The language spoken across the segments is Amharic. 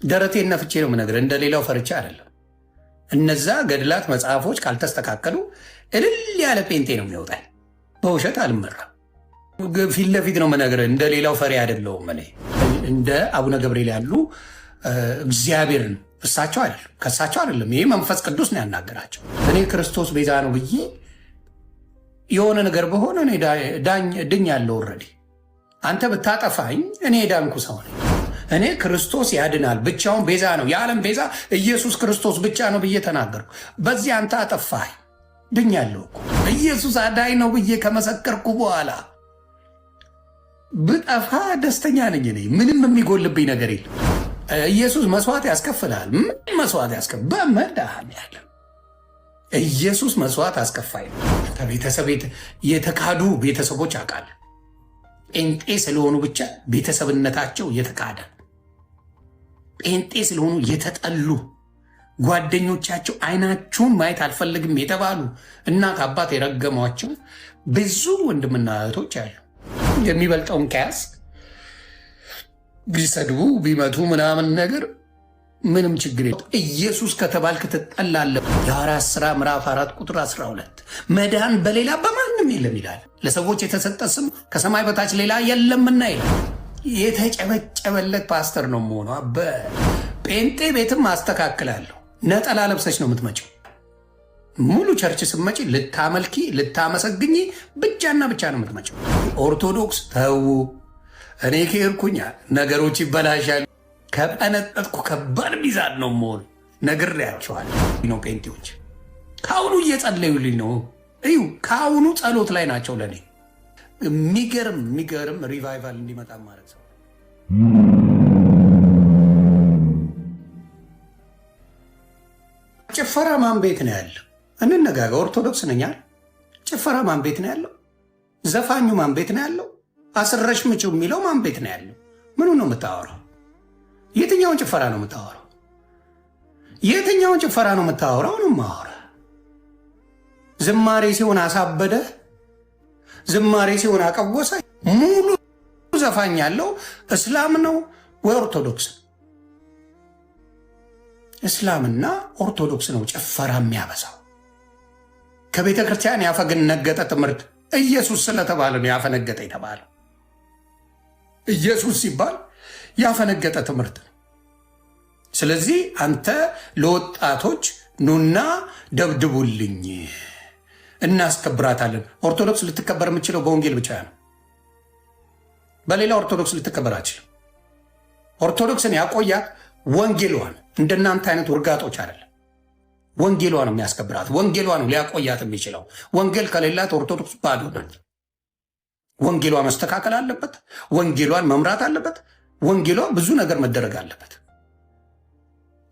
ደረቴን ነፍቼ ነው የምነግርህ፣ እንደሌላው ፈርቻ አይደለም። እነዛ ገድላት መጽሐፎች ካልተስተካከሉ እልል ያለ ጴንጤ ነው የሚወጣል። በውሸት አልመራም። ፊት ለፊት ነው የምነግርህ፣ እንደሌላው ፈሪ አይደለሁም። እኔ እንደ አቡነ ገብርኤል ያሉ እግዚአብሔርን እሳቸው አይደለም፣ ከእሳቸው አይደለም። ይህ መንፈስ ቅዱስ ነው ያናገራቸው። እኔ ክርስቶስ ቤዛ ነው ብዬ የሆነ ነገር በሆነ እኔ ድኛለሁ። ኦልሬዲ አንተ ብታጠፋኝ እኔ የዳንኩ ሰው ነኝ። እኔ ክርስቶስ ያድናል፣ ብቻውን ቤዛ ነው፣ የዓለም ቤዛ ኢየሱስ ክርስቶስ ብቻ ነው ብዬ ተናገርኩ። በዚህ አንተ አጠፋኝ፣ ድኛለሁ እኮ። ኢየሱስ አዳኝ ነው ብዬ ከመሰከርኩ በኋላ ብጠፋ ደስተኛ ነኝ። እኔ ምንም የሚጎልብኝ ነገር የለም። ኢየሱስ መስዋዕት ያስከፍላል። ምን መስዋዕት ያስከፍል? በመድኃኒዓለም ኢየሱስ መስዋዕት አስከፋይ ነው። ከቤተሰብ የተካዱ ቤተሰቦች አውቃለሁ። ጴንጤ ስለሆኑ ብቻ ቤተሰብነታቸው የተካደ፣ ጴንጤ ስለሆኑ የተጠሉ፣ ጓደኞቻቸው አይናችሁን ማየት አልፈልግም የተባሉ እናት አባት የረገሟቸው ብዙ ወንድምና እህቶች አሉ። የሚበልጠውን ከያዝ ቢሰድቡ ቢመቱ ምናምን ነገር ምንም ችግር የለም። ኢየሱስ ከተባልክ ትጠላለህ። የሐዋርያት ሥራ ምዕራፍ 4 ቁጥር 12 መዳን በሌላ በማንም የለም ይላል። ለሰዎች የተሰጠ ስም ከሰማይ በታች ሌላ የለምና ይላል። የተጨበጨበለት ፓስተር ነው መሆኗ። በጴንጤ ቤትም አስተካክላለሁ። ነጠላ ለብሰች ነው የምትመጪው። ሙሉ ቸርች ስትመጪ ልታመልኪ ልታመሰግኝ ብቻና ብቻ ነው የምትመጪው። ኦርቶዶክስ ተዉ። እኔ ከሄድኩኛ ነገሮች ይበላሻሉ። ከጠነጠጥኩ ከባድ ሚዛን ነው መሆኑ ነግሬያቸዋለሁ። ነው ጴንጤዎች ከአሁኑ እየጸለዩልኝ ነው። እዩ ከአሁኑ ጸሎት ላይ ናቸው። ለእኔ የሚገርም ሪቫይቫል እንዲመጣ ማለት ሰው ጭፈራ ማን ቤት ነው ያለው? እንነጋገር። ኦርቶዶክስ ነኛል። ጭፈራ ማን ቤት ነው ያለው? ዘፋኙ ማን ቤት ነው ያለው? አስረሽ ምጪው የሚለው ማን ቤት ነው ያለው? ምኑ ነው የምታወራው? የትኛውን ጭፈራ ነው የምታወራው? የትኛውን ጭፈራ ነው የምታወራው? ነው ማወራ። ዝማሬ ሲሆን አሳበደ፣ ዝማሬ ሲሆን አቀወሰ። ሙሉ ዘፋኝ ያለው እስላም ነው ወይ ኦርቶዶክስ? እስላምና ኦርቶዶክስ ነው ጭፈራ የሚያበዛው። ከቤተ ክርስቲያን ያፈነገጠ ትምህርት ኢየሱስ ስለተባለ ነው ያፈነገጠ የተባለው። ኢየሱስ ሲባል ያፈነገጠ ትምህርት ነው። ስለዚህ አንተ ለወጣቶች ኑና ደብድቡልኝ እናስከብራታለን። ኦርቶዶክስ ልትከበር የምችለው በወንጌል ብቻ ነው። በሌላ ኦርቶዶክስ ልትከበር አችልም። ኦርቶዶክስን ያቆያት ወንጌሏን፣ እንደናንተ አይነት ውርጋጦች አይደለም። ወንጌሏ ነው የሚያስከብራት። ወንጌሏ ነው ሊያቆያት የሚችለው። ወንጌል ከሌላት ኦርቶዶክስ ባዶ ናት። ወንጌሏ መስተካከል አለበት። ወንጌሏን መምራት አለበት። ወንጌሏ ብዙ ነገር መደረግ አለበት።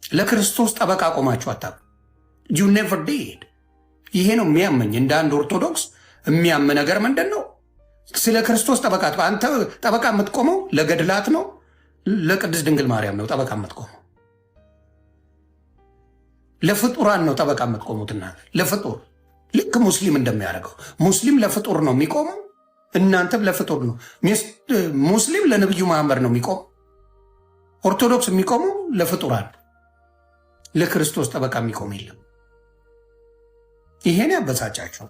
ለክርስቶስ ጠበቃ ቆማችሁ አታውቁም። ዩ ኔቨር ዲድ። ይሄ ነው የሚያመኝ። እንደ አንድ ኦርቶዶክስ የሚያም ነገር ምንድን ነው? ስለ ክርስቶስ ጠበቃ። አንተ ጠበቃ የምትቆመው ለገድላት ነው፣ ለቅድስት ድንግል ማርያም ነው ጠበቃ የምትቆመው። ለፍጡራን ነው ጠበቃ የምትቆሙትና ለፍጡር ልክ ሙስሊም እንደሚያደርገው ሙስሊም ለፍጡር ነው የሚቆመው። እናንተም ለፍጡር ነው። ሙስሊም ለነብዩ መሐመድ ነው የሚቆመው። ኦርቶዶክስ የሚቆመው ለፍጡራን፣ ለክርስቶስ ጠበቃ የሚቆም የለም። ይሄን ያበሳጫቸው።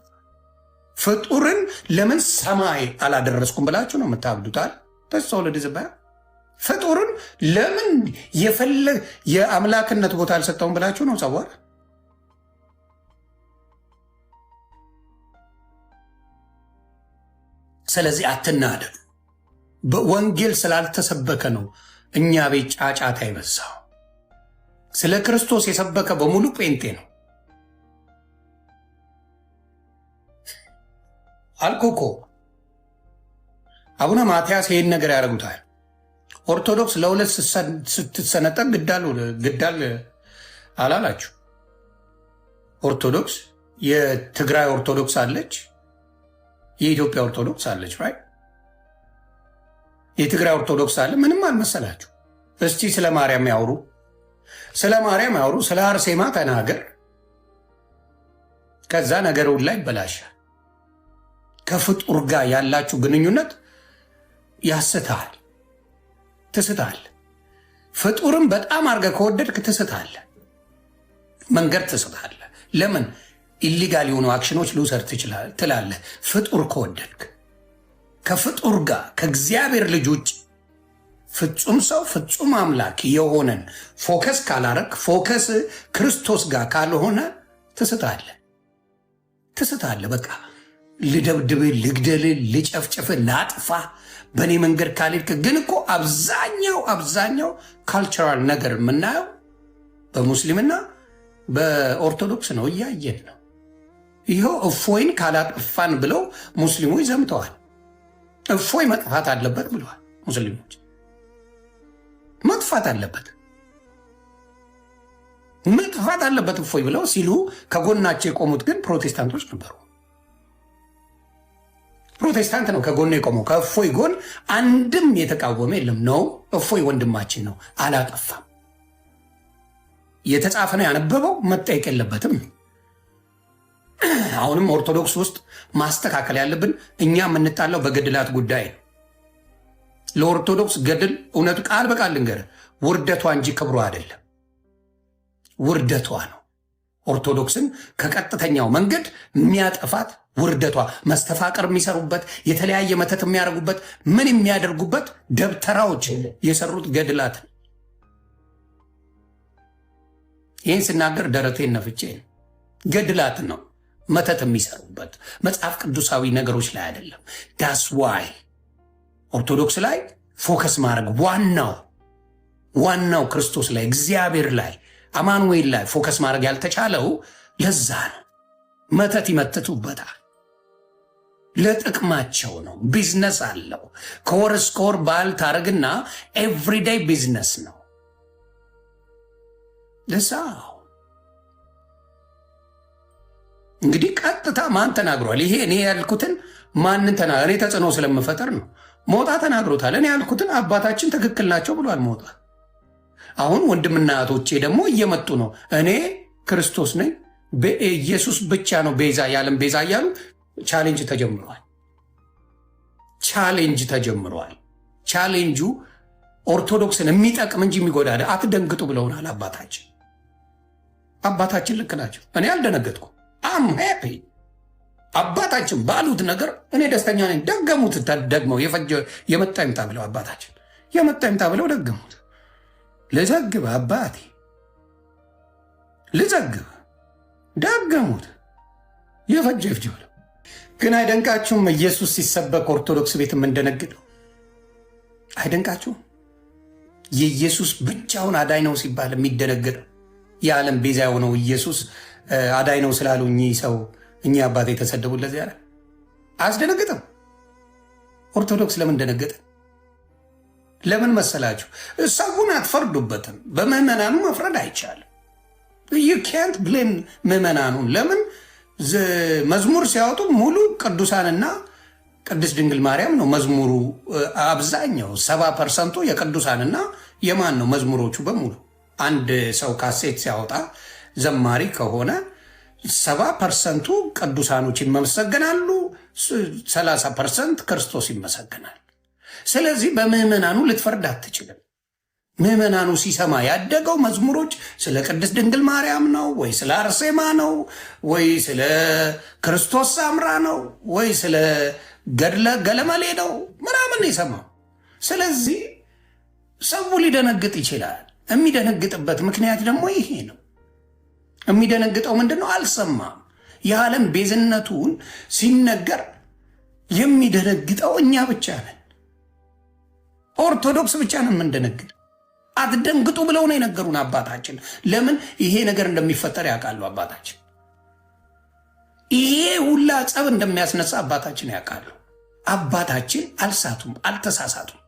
ፍጡርን ለምን ሰማይ አላደረስኩም ብላችሁ ነው የምታብዱታል። ተሰው ለድዝባ ፍጡርን ለምን የአምላክነት ቦታ አልሰጠውም ብላችሁ ነው ጸዋር። ስለዚህ አትናደዱ። በወንጌል ስላልተሰበከ ነው እኛ ቤት ጫጫታ ይበዛው። ስለ ክርስቶስ የሰበከ በሙሉ ጴንጤ ነው አልኩኮ። አቡነ ማትያስ ይህን ነገር ያደርጉታል። ኦርቶዶክስ ለሁለት ስትሰነጠቅ ግዳል አላላችሁ። ኦርቶዶክስ የትግራይ ኦርቶዶክስ አለች፣ የኢትዮጵያ ኦርቶዶክስ አለች። ራይት? የትግራይ ኦርቶዶክስ አለ። ምንም አልመሰላችሁ። እስቲ ስለ ማርያም ያውሩ፣ ስለ ማርያም ያውሩ፣ ስለ አርሴማ ተናገር። ከዛ ነገር ሁላ ይበላሻል። ከፍጡር ጋር ያላችሁ ግንኙነት ያስታል፣ ትስታል። ፍጡርን በጣም አድርገህ ከወደድክ ትስታለህ፣ መንገድ ትስታለህ። ለምን ኢሊጋል የሆኑ አክሽኖች ልውሰድ ትላለህ? ፍጡር ከወደድክ ከፍጡር ጋር ከእግዚአብሔር ልጅ ውጭ ፍጹም ሰው ፍጹም አምላክ የሆነን ፎከስ ካላረክ፣ ፎከስ ክርስቶስ ጋር ካልሆነ ትስታለህ። በቃ ልደብድብ፣ ልግደል፣ ልጨፍጭፍ፣ ላጥፋ በእኔ መንገድ ካልሄድክ። ግን እኮ አብዛኛው ካልቸራል ነገር የምናየው በሙስሊምና በኦርቶዶክስ ነው፣ እያየን ነው። ይኸው እፎይን ካላጠፋን ብለው ሙስሊሞች ዘምተዋል። እፎይ መጥፋት አለበት ብለዋል ሙስሊሞች። መጥፋት አለበት እፎይ ብለው ሲሉ ከጎናቸው የቆሙት ግን ፕሮቴስታንቶች ነበሩ። ፕሮቴስታንት ነው ከጎኑ የቆመው። ከእፎይ ጎን አንድም የተቃወመ የለም። ነው እፎይ ወንድማችን ነው፣ አላጠፋም። የተጻፈ ነው ያነበበው፣ መጠየቅ የለበትም። አሁንም ኦርቶዶክስ ውስጥ ማስተካከል ያለብን እኛ የምንጣለው በገድላት ጉዳይ ነው። ለኦርቶዶክስ ገድል እውነቱ ቃል በቃል ልንገርህ፣ ውርደቷ እንጂ ክብሯ አይደለም። ውርደቷ ነው ኦርቶዶክስን ከቀጥተኛው መንገድ የሚያጠፋት ውርደቷ። መስተፋቀር የሚሰሩበት፣ የተለያየ መተት የሚያደርጉበት፣ ምን የሚያደርጉበት ደብተራዎች የሰሩት ገድላት። ይህን ስናገር ደረቴን ነፍቼ ገድላት ነው መተት የሚሰሩበት፣ መጽሐፍ ቅዱሳዊ ነገሮች ላይ አይደለም። ዳስ ዋይ ኦርቶዶክስ ላይ ፎከስ ማድረግ ዋናው ክርስቶስ ላይ፣ እግዚአብሔር ላይ፣ አማኑኤል ላይ ፎከስ ማድረግ ያልተቻለው ለዛ ነው። መተት ይመትቱበታል፣ ለጥቅማቸው ነው። ቢዝነስ አለው። ከወር እስከ ወር በዓል ታደርግና ኤቭሪዴይ ቢዝነስ ነው። ለዛ እንግዲህ ቀጥታ ማን ተናግሯል? ይሄ እኔ ያልኩትን ማንን እኔ ተጽዕኖ ስለምፈጠር ነው። ሞጣ ተናግሮታል። እኔ ያልኩትን አባታችን ትክክል ናቸው ብሏል ሞጣ። አሁን ወንድምና እህቶቼ ደግሞ እየመጡ ነው። እኔ ክርስቶስ ነኝ፣ ኢየሱስ ብቻ ነው ቤዛ፣ የዓለም ቤዛ እያሉ ቻሌንጅ ተጀምሯል። ቻሌንጁ ኦርቶዶክስን የሚጠቅም እንጂ የሚጎዳ አትደንግጡ ብለውናል አባታችን ልክ ናቸው። እኔ አልደነገጥኩ። አም ሃፒ አባታችን ባሉት ነገር እኔ ደስተኛ ነኝ። ደገሙት። ደግመው የመጣ ይምጣ ብለው አባታችን የመጣ ይምጣ ብለው ደገሙት። ልዘግብ አባቴ ልዘግብ ደገሙት። የፈጀ ብለው ግን አይደንቃችሁም? ኢየሱስ ሲሰበክ ኦርቶዶክስ ቤት የምንደነግጠው አይደንቃችሁም? የኢየሱስ ብቻውን አዳኝ ነው ሲባል የሚደነግጠው የዓለም ቤዛ የሆነው ኢየሱስ አዳኝ ነው ስላሉ እኚህ አባት የተሰደቡ ለዚህ ያለ አያስደነግጥም? ኦርቶዶክስ ለምን ደነገጠ? ለምን መሰላችሁ? ሰውን አትፈርዱበትም። በምዕመናኑ መፍረድ አይቻልም። ዩ ካንት ብሌም ምዕመናኑን። ለምን መዝሙር ሲያወጡ ሙሉ ቅዱሳንና ቅድስት ድንግል ማርያም ነው መዝሙሩ። አብዛኛው 70% የቅዱሳንና የማን ነው መዝሙሮቹ በሙሉ። አንድ ሰው ካሴት ሲያወጣ ዘማሪ ከሆነ 70% ቅዱሳኖች ይመሰገናሉ፣ 30% ክርስቶስ ይመሰገናል። ስለዚህ በምዕመናኑ ልትፈርድ አትችልም። ምዕመናኑ ሲሰማ ያደገው መዝሙሮች ስለ ቅድስት ድንግል ማርያም ነው ወይ ስለ አርሴማ ነው ወይ ስለ ክርስቶስ ሳምራ ነው ወይ ስለ ገድለ ገለመሌ ነው ምናምን የሰማው። ስለዚህ ሰው ሊደነግጥ ይችላል። የሚደነግጥበት ምክንያት ደግሞ ይሄ ነው። የሚደነግጠው ምንድን ነው? አልሰማም። የዓለም ቤዝነቱን ሲነገር የሚደነግጠው እኛ ብቻ ነን። ኦርቶዶክስ ብቻ ነን የምንደነግጥ። አትደንግጡ ብለው ነው የነገሩን አባታችን። ለምን ይሄ ነገር እንደሚፈጠር ያውቃሉ አባታችን። ይሄ ሁላ ጸብ እንደሚያስነሳ አባታችን ያውቃሉ። አባታችን አልሳቱም፣ አልተሳሳቱም።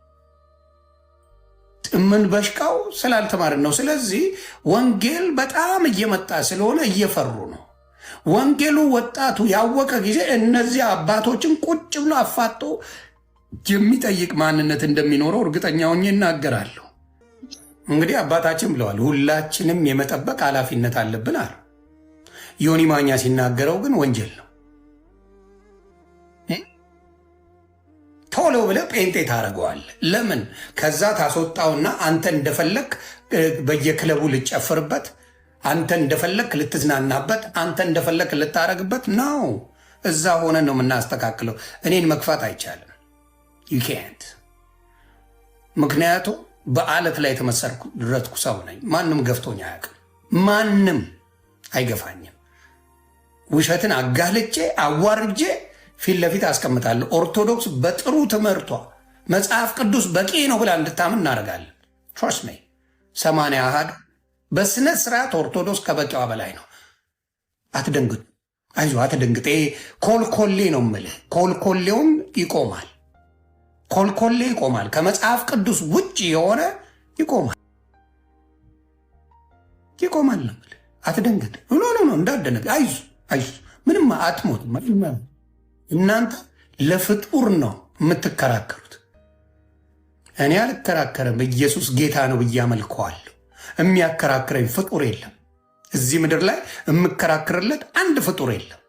ምን በሽቃው ስላልተማርን ነው። ስለዚህ ወንጌል በጣም እየመጣ ስለሆነ እየፈሩ ነው። ወንጌሉ ወጣቱ ያወቀ ጊዜ እነዚህ አባቶችን ቁጭ ብሎ አፋጦ የሚጠይቅ ማንነት እንደሚኖረው እርግጠኛ ሆኜ እናገራለሁ። እንግዲህ አባታችን ብለዋል፣ ሁላችንም የመጠበቅ ኃላፊነት አለብን አሉ። ዮኒ ማኛ ሲናገረው ግን ወንጀል ነው። ቶሎ ብለህ ጴንጤ ታደርገዋለህ። ለምን? ከዛ ታስወጣውና አንተ እንደፈለግ በየክለቡ ልጨፍርበት፣ አንተ እንደፈለግ ልትዝናናበት፣ አንተ እንደፈለግ ልታረግበት ነው። እዛ ሆነን ነው የምናስተካክለው። እኔን መግፋት አይቻልም። ዩኬንት ምክንያቱም በአለት ላይ የተመሰረትኩ ሰው ነኝ። ማንም ገፍቶኝ አያውቅም። ማንም አይገፋኝም። ውሸትን አጋልጬ አዋርጄ ፊት ለፊት አስቀምጣለሁ። ኦርቶዶክስ በጥሩ ትምህርቷ መጽሐፍ ቅዱስ በቂ ነው ብላ እንድታምን እናደርጋለን። ትረስት ሚ 80 አሃድ በስነ ስርዓት ኦርቶዶክስ ከበቂዋ በላይ ነው። አትደንግጡ፣ አይዞ አትደንግጤ። ኮልኮሌ ነው የምልህ። ኮልኮሌውም ይቆማል። ኮልኮሌ ይቆማል። ከመጽሐፍ ቅዱስ ውጭ የሆነ ይቆማል ነው የምልህ። አትደንግጥ። ኖ እንዳደነግ። አይዞ ምንም አትሞት። እናንተ ለፍጡር ነው የምትከራከሩት። እኔ አልከራከርም። ኢየሱስ ጌታ ነው ብዬ አመልከዋለሁ። የሚያከራክረኝ ፍጡር የለም። እዚህ ምድር ላይ የምከራክርለት አንድ ፍጡር የለም።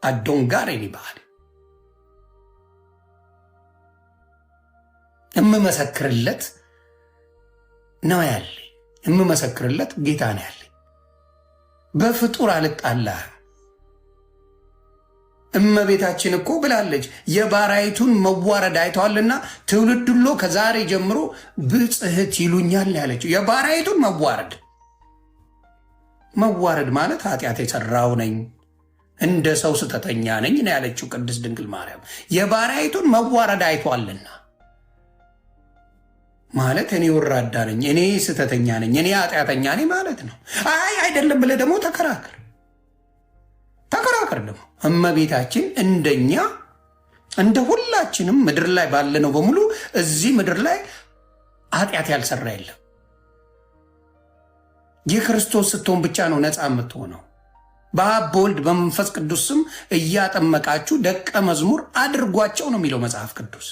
አዶን ጋር ባህል የምመሰክርለት ነው ያለኝ። የምመሰክርለት ጌታ ነው ያለኝ። በፍጡር አልጣላህም። እመቤታችን እኮ ብላለች የባሪያይቱን መዋረድ አይተዋልና ትውልድ ሁሉ ከዛሬ ጀምሮ ብጽሕት ይሉኛል ያለችው። የባሪያይቱን መዋረድ ማለት ኃጢአት የሰራው ነኝ፣ እንደ ሰው ስተተኛ ነኝ ነው ያለችው ቅድስት ድንግል ማርያም። የባሪያይቱን መዋረድ አይተዋልና ማለት እኔ ወራዳ ነኝ፣ እኔ ስተተኛ ነኝ፣ እኔ ኃጢአተኛ ነኝ ማለት ነው። አይደለም ብለህ ደግሞ ተከራከር ደግሞ። እመቤታችን እንደኛ እንደ ሁላችንም ምድር ላይ ባለነው በሙሉ እዚህ ምድር ላይ ኃጢአት ያልሰራ የለም። የክርስቶስ ስትሆን ብቻ ነው ነፃ የምትሆነው። በአብ በወልድ በመንፈስ ቅዱስ ስም እያጠመቃችሁ ደቀ መዝሙር አድርጓቸው ነው የሚለው መጽሐፍ ቅዱስ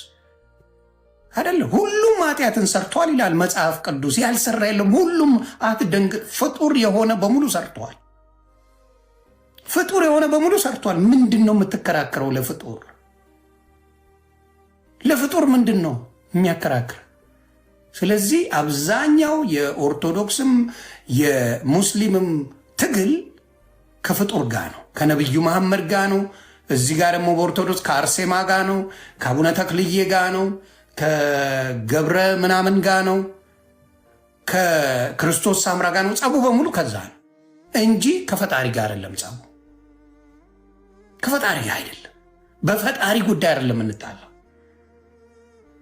አይደለም። ሁሉም ኃጢአትን ሰርቷል ይላል መጽሐፍ ቅዱስ። ያልሰራ የለም። ሁሉም አትደንግጥ። ፍጡር የሆነ በሙሉ ሰርቷል። ፍጡር የሆነ በሙሉ ሰርቷል። ምንድን ነው የምትከራከረው? ለፍጡር ምንድን ነው የሚያከራክር? ስለዚህ አብዛኛው የኦርቶዶክስም የሙስሊምም ትግል ከፍጡር ጋር ነው፣ ከነቢዩ መሐመድ ጋር ነው። እዚህ ጋር ደግሞ በኦርቶዶክስ ከአርሴማ ጋር ነው፣ ከአቡነ ተክልዬ ጋር ነው፣ ከገብረ ምናምን ጋር ነው፣ ከክርስቶስ ሳምራ ጋር ነው። ጸቡ በሙሉ ከዛ ነው እንጂ ከፈጣሪ ጋር አይደለም። ጸቡ ከፈጣሪ ጋር አይደለም። በፈጣሪ ጉዳይ አይደለም የምንጣለው።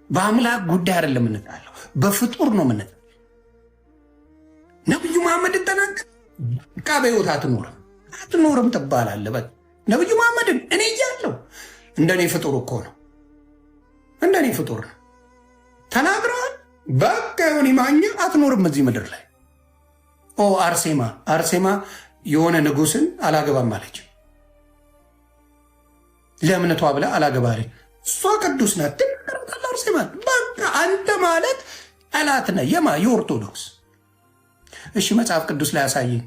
በአምላክ ጉዳይ አይደለም የምንጣለው። በፍጡር ነው የምንጣለው። ነቢዩ መሐመድን ተናገር በቃ በሕይወት አትኖርም ትባላለህ። በቃ ነቢዩ መሐመድን እኔ እያለሁ እንደኔ ፍጡር እኮ ነው፣ እንደኔ ፍጡር ነው ተናግረዋል። በቃ የሆነ ማኛ አትኖርም እዚህ ምድር ላይ። አርሴማ የሆነ ንጉስን አላገባም አለች። ለእምነቷ ብላ አላገባለች። እሷ ቅዱስ ናት። ትናገራታለህ አርሴማ። በቃ አንተ ማለት ጠላት ነህ። የኦርቶዶክስ እሺ፣ መጽሐፍ ቅዱስ ላይ ያሳየኝ።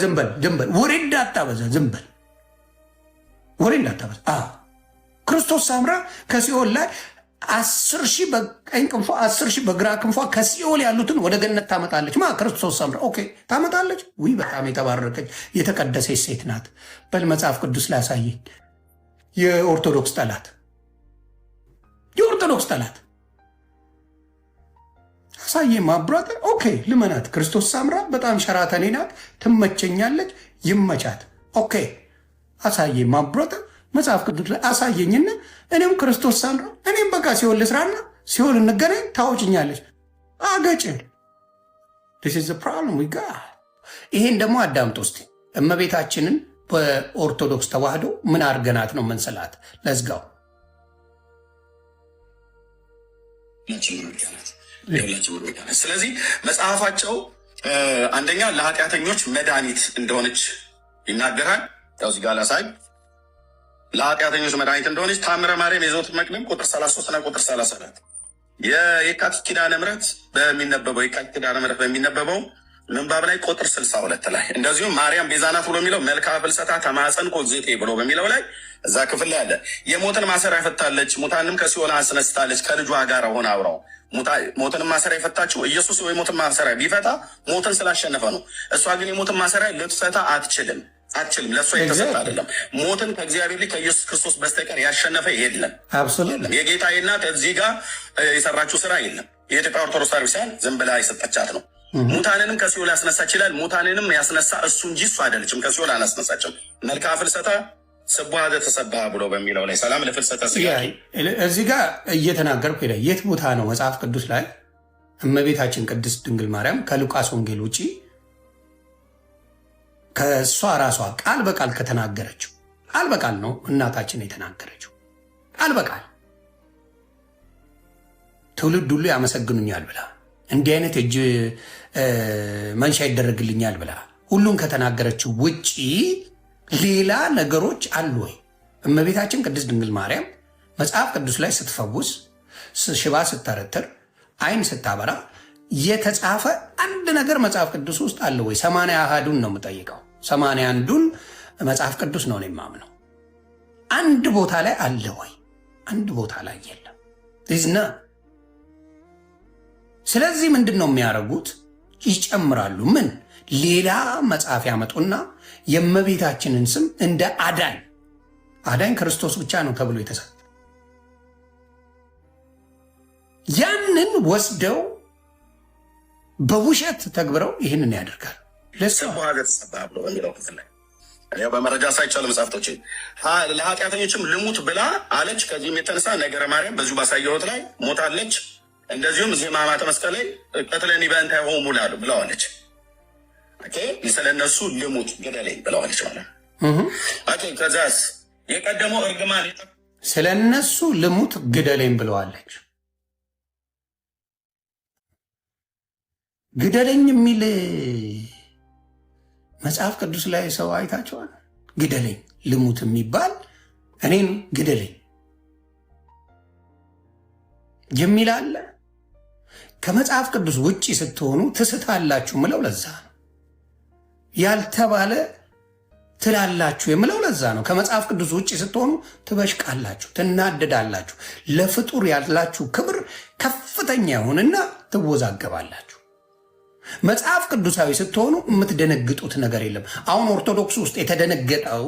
ዝም በል ወሬ እንዳታበዛ፣ ዝም በል ወሬ እንዳታበዛ። ክርስቶስ ሳምራ ከሲኦል ላይ 10,000 በቀኝ ክንፏ 10,000 በግራ ክንፏ ከሲኦል ያሉትን ወደ ገነት ታመጣለች። ክርስቶስ ሳምራ ኦኬ ታመጣለች። ውይ በጣም የተባረከች የተቀደሰች ሴት ናት። በል መጽሐፍ ቅዱስ ላይ ያሳየኝ። የኦርቶዶክስ ጠላት አሳየ ማብራት። ኦኬ ልመናት። ክርስቶስ ሳምራ በጣም ሸራተኔ ናት፣ ትመቸኛለች፣ ይመቻት። ኦኬ አሳየ ማብራት መጽሐፍ ቅዱስ ላይ አሳየኝና እኔም ክርስቶስ ሳምራ እኔም በቃ ሲኦል ልስራና ሲኦል እንገናኝ፣ ታወጭኛለች፣ አገጭል። this is the problem we got። ይሄን ደግሞ አዳምጦ እስቲ እመቤታችንን በኦርቶዶክስ ተዋህዶ ምን አርገናት ነው መንሰላት? ለዝጋው ስለዚህ መጽሐፋቸው አንደኛ ለኃጢአተኞች መድኃኒት እንደሆነች ይናገራል። ያው እዚህ ጋር ላሳይ። ለኃጢአተኞች መድኃኒት እንደሆነች ታምረ ማርያም የዘወትር መቅደም ቁጥር 33 እና ቁጥር 34 የካቲት ኪዳነ ምሕረት በሚነበበው ምንባብ ላይ ቁጥር 62 ላይ እንደዚሁም ማርያም ቤዛናት ብሎ የሚለው መልክአ ፍልሰታ ተማፀንኮ እግዝእቴ ብሎ በሚለው ላይ እዛ ክፍል ላይ አለ። የሞትን ማሰሪያ ፈታለች፣ ሙታንም ከሲኦል አስነስታለች ከልጇ ጋር ሆነ አብረው። ሞትን ማሰሪያ የፈታችው ኢየሱስ የሞትን ማሰሪያ ቢፈታ ሞትን ስላሸነፈ ነው። እሷ ግን የሞትን ማሰሪያ ልትፈታ አትችልም። ለእሷ የተሰጠ አይደለም። ሞትን ከእግዚአብሔር ልጅ ከኢየሱስ ክርስቶስ በስተቀር ያሸነፈ የለም። የጌታዬ እናት እዚህ ጋር የሰራችው ስራ የለም። የኢትዮጵያ ኦርቶዶክስ ቤተክርስቲያን ዝም ብላ የሰጠቻት ነው። ሙታንንም ከሲኦል ያስነሳች ይላል። ሙታንንም ያስነሳ እሱ እንጂ እሱ አይደለችም። ከሲኦል አላስነሳችም። መልክአ ፍልሰታ ስቡሐ ዘተሰብሐ ብሎ በሚለው ላይ ሰላም ለፍልሰተ ሥጋ እዚህ ጋር እየተናገርኩ ሄደ። የት ቦታ ነው መጽሐፍ ቅዱስ ላይ እመቤታችን ቅድስት ድንግል ማርያም ከሉቃስ ወንጌል ውጪ ከእሷ ራሷ ቃል በቃል ከተናገረችው ቃል በቃል ነው እናታችን የተናገረችው ቃል በቃል ትውልድ ሁሉ ያመሰግኑኛል ብላ እንዲህ አይነት እጅ መንሻ ይደረግልኛል ብላ ሁሉን ከተናገረችው ውጪ ሌላ ነገሮች አሉ ወይ? እመቤታችን ቅድስት ድንግል ማርያም መጽሐፍ ቅዱስ ላይ ስትፈውስ፣ ሽባ ስተረትር፣ አይን ስታበራ የተጻፈ አንድ ነገር መጽሐፍ ቅዱስ ውስጥ አለ ወይ? 81ዱን ነው የምጠይቀው። 81ዱን መጽሐፍ ቅዱስ ነው የማምነው። አንድ ቦታ ላይ አለ ወይ? አንድ ቦታ ላይ የለም። ዝና ስለዚህ ምንድን ነው የሚያደርጉት? ይጨምራሉ። ምን ሌላ መጽሐፍ ያመጡና የእመቤታችንን ስም እንደ አዳኝ ክርስቶስ ብቻ ነው ተብሎ የተሰጠ ያንን ወስደው በውሸት ተግብረው ይህንን ያደርጋል። በመረጃ ሳይቻል መጽሐፍቶች ለኃጢአተኞችም ልሙት ብላ አለች። ከዚህም የተነሳ ነገረ ማርያም በዚሁ ባሳየሁት ላይ ሞታለች። እንደዚሁም እዚህ ሕማማተ መስቀል ላይ ቀትለኒ በእንታይሆሙ ላሉ ብለዋለች። ስለ እነሱ ልሙት ግደለኝ ብለዋለች ማለት ነው። ከዛስ የቀደመው እርግማን ስለ እነሱ ልሙት ግደለኝ ብለዋለች። ግደለኝ የሚል መጽሐፍ ቅዱስ ላይ ሰው አይታቸዋል? ግደለኝ ልሙት የሚባል እኔን ግደለኝ የሚል አለ? ከመጽሐፍ ቅዱስ ውጭ ስትሆኑ ትስታላችሁ ምለው ለዛ ነው። ያልተባለ ትላላችሁ የምለው ለዛ ነው። ከመጽሐፍ ቅዱስ ውጭ ስትሆኑ ትበሽቃላችሁ፣ ትናደዳላችሁ። ለፍጡር ያላችሁ ክብር ከፍተኛ ይሆንና ትወዛገባላችሁ። መጽሐፍ ቅዱሳዊ ስትሆኑ የምትደነግጡት ነገር የለም። አሁን ኦርቶዶክስ ውስጥ የተደነገጠው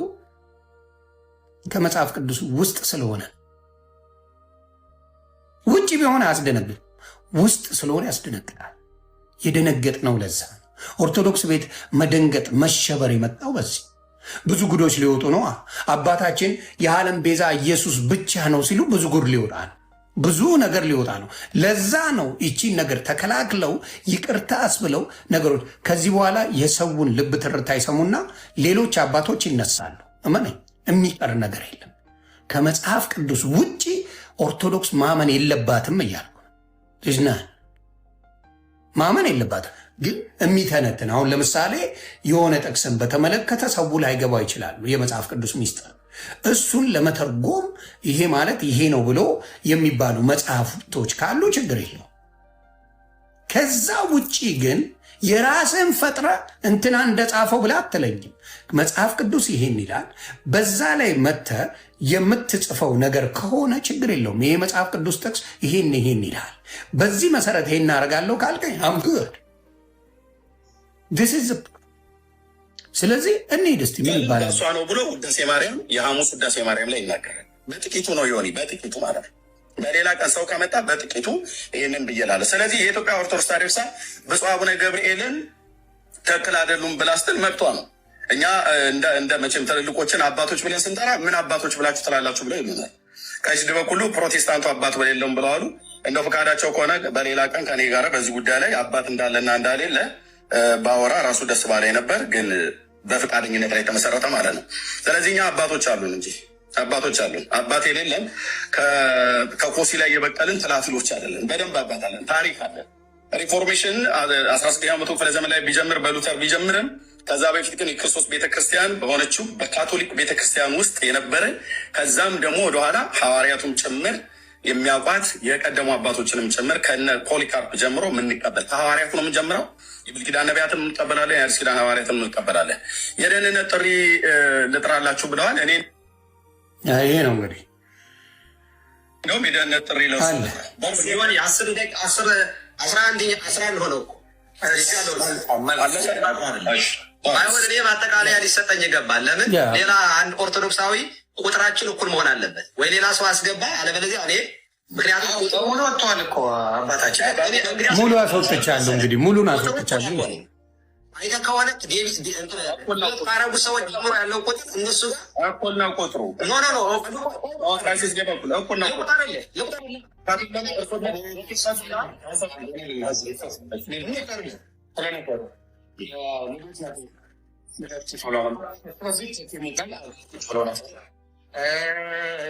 ከመጽሐፍ ቅዱስ ውስጥ ስለሆነ፣ ውጭ ቢሆን አያስደነግጥ፣ ውስጥ ስለሆነ ያስደነግጣል። የደነገጥ ነው ለዛ ነው። ኦርቶዶክስ ቤት መደንገጥ መሸበር የመጣው በዚህ ብዙ ጉዶች ሊወጡ ነው። አባታችን የዓለም ቤዛ ኢየሱስ ብቻ ነው ሲሉ ብዙ ጉድ ሊወጣ ነው። ብዙ ነገር ሊወጣ ነው። ለዛ ነው ይቺን ነገር ተከላክለው ይቅርታ አስብለው ነገሮች ከዚህ በኋላ የሰውን ልብ ትርታ ይሰሙና ሌሎች አባቶች ይነሳሉ። እመነኝ፣ የሚቀር ነገር የለም። ከመጽሐፍ ቅዱስ ውጭ ኦርቶዶክስ ማመን የለባትም እያልኩ ልጅና ማመን የለባትም። ግን የሚተነትን አሁን ለምሳሌ የሆነ ጥቅስን በተመለከተ ሰው ላይገባው ይችላሉ። የመጽሐፍ ቅዱስ ሚስጥር እሱን ለመተርጎም ይሄ ማለት ይሄ ነው ብሎ የሚባሉ መጽሐፍቶች ካሉ ችግር የለው። ከዛ ውጪ ግን የራስን ፈጥረ እንትና እንደጻፈው ብላ አትለኝም። መጽሐፍ ቅዱስ ይሄን ይላል። በዛ ላይ መተ የምትጽፈው ነገር ከሆነ ችግር የለውም። ይሄ መጽሐፍ ቅዱስ ጥቅስ ይሄን ይላል፣ በዚህ መሰረት ይሄን እናደርጋለሁ ካልከኝ አምግድ ስለዚህ እንሂድ እስቲ ምን ይባላል እሷ ነው ብሎ ውዳሴ ማርያም የሐሙስ ውዳሴ ማርያም ላይ ይናገራል። በጥቂቱ ነው ዮኒ፣ በጥቂቱ ማለት ነው። በሌላ ቀን ሰው ከመጣ በጥቂቱ ይህንን ብየላለ። ስለዚህ የኢትዮጵያ ኦርቶዶክስ ታሪክሳ ብፁዕ አቡነ ገብርኤልን ትክክል አይደሉም ብላ ስትል መብቷ ነው። እኛ እንደ መቼም ትልልቆችን አባቶች ብለን ስንጠራ ምን አባቶች ብላችሁ ትላላችሁ ብለው ይሉናል። ከዚህ በኩሉ ፕሮቴስታንቱ አባት በሌለውም ብለዋሉ። እንደ ፈቃዳቸው ከሆነ በሌላ ቀን ከኔ ጋር በዚህ ጉዳይ ላይ አባት እንዳለና እንዳሌለ ባወራ ራሱ ደስ ባላይ ነበር፣ ግን በፈቃደኝነት ላይ የተመሰረተ ማለት ነው። ስለዚህ እኛ አባቶች አሉን እንጂ አባቶች አሉን። አባት የሌለን ከኮሲ ላይ የበቀልን ትላትሎች አይደለን። በደንብ አባት አለን፣ ታሪክ አለን። ሪፎርሜሽን 16ኛው መቶ ክፍለ ዘመን ላይ ቢጀምር በሉተር ቢጀምርም ከዛ በፊት ግን የክርስቶስ ቤተክርስቲያን በሆነችው በካቶሊክ ቤተክርስቲያን ውስጥ የነበረ ከዛም ደግሞ ወደኋላ ሐዋርያቱም ጭምር የሚያውቋት የቀደሙ አባቶችንም ጭምር ከነ ፖሊካርፕ ጀምሮ የምንቀበል ከሐዋርያቱ ነው የምንጀምረው። የብሉይ ኪዳን ነቢያትን እንቀበላለን፣ የአዲስ ኪዳን ሐዋርያትን እንቀበላለን። የደህንነት ጥሪ ልጥራላችሁ ብለዋል። እኔ ይሄ ነው እንግዲህ እንደውም የደህንነት ጥሪ ለሆን የአስር ደቂቃ 11 ሆነው እኮ ባይሆን እኔ በአጠቃላይ ሊሰጠኝ ይገባል። ለምን ሌላ አንድ ኦርቶዶክሳዊ ቁጥራችን እኩል መሆን አለበት ወይ ሌላ ሰው አስገባ፣ አለበለዚያ እኔ ምክንያቱም ሙሉ ወጥተዋል እኮ አባታችን ሙሉ አስወጥቻለሁ። እንግዲህ ሙሉን አስወጥቻለሁ። አይተህ ከሆነ ካረጉ ሰዎች ጀምሮ ያለው ቁጥር እነሱ ጋር እኩል ነው ቁጥሩ። ኖ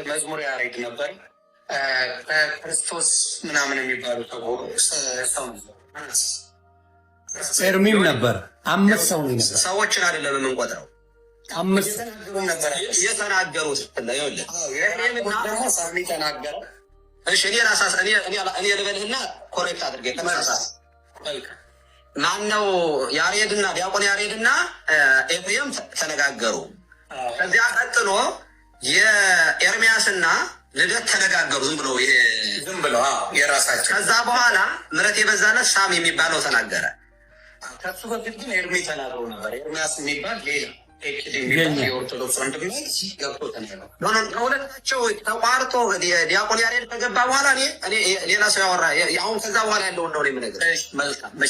መዝሙር ያሬድ ነበር። ክርስቶስ ምናምን የሚባሉ ኤርሚም ነበር። 5 ሰው ነበር። ሰዎችን አይደለም የምንቆጥረው፣ 5 የተናገሩት ተናገረ። እሺ እኔ ልበልህና ኮሬክት አድርጌ ተመሳሳይ ማነው ያሬድና ዲያቆን ያሬድና ኤፍሬም ተነጋገሩ። ከዚያ ቀጥሎ የኤርሚያስና ልደት ተነጋገሩ። ዝም ብሎ የራሳቸው። ከዛ በኋላ ምሕረት የበዛለት ሳም የሚባለው ተናገረ። ከሱ በፊት ግን ኤርሚ ተናግሮ ነበር። ኤርሚያስ የሚባል ሌላ የኦርቶዶክስ ወንድም ገብቶ ተናግሮ ከሁለታቸው ተቋርጦ ዲያቆን ያሬድ ከገባ በኋላ እኔ ሌላ ሰው ያወራ አሁን ከዛ በኋላ ያለውን ነው የምነግርህ።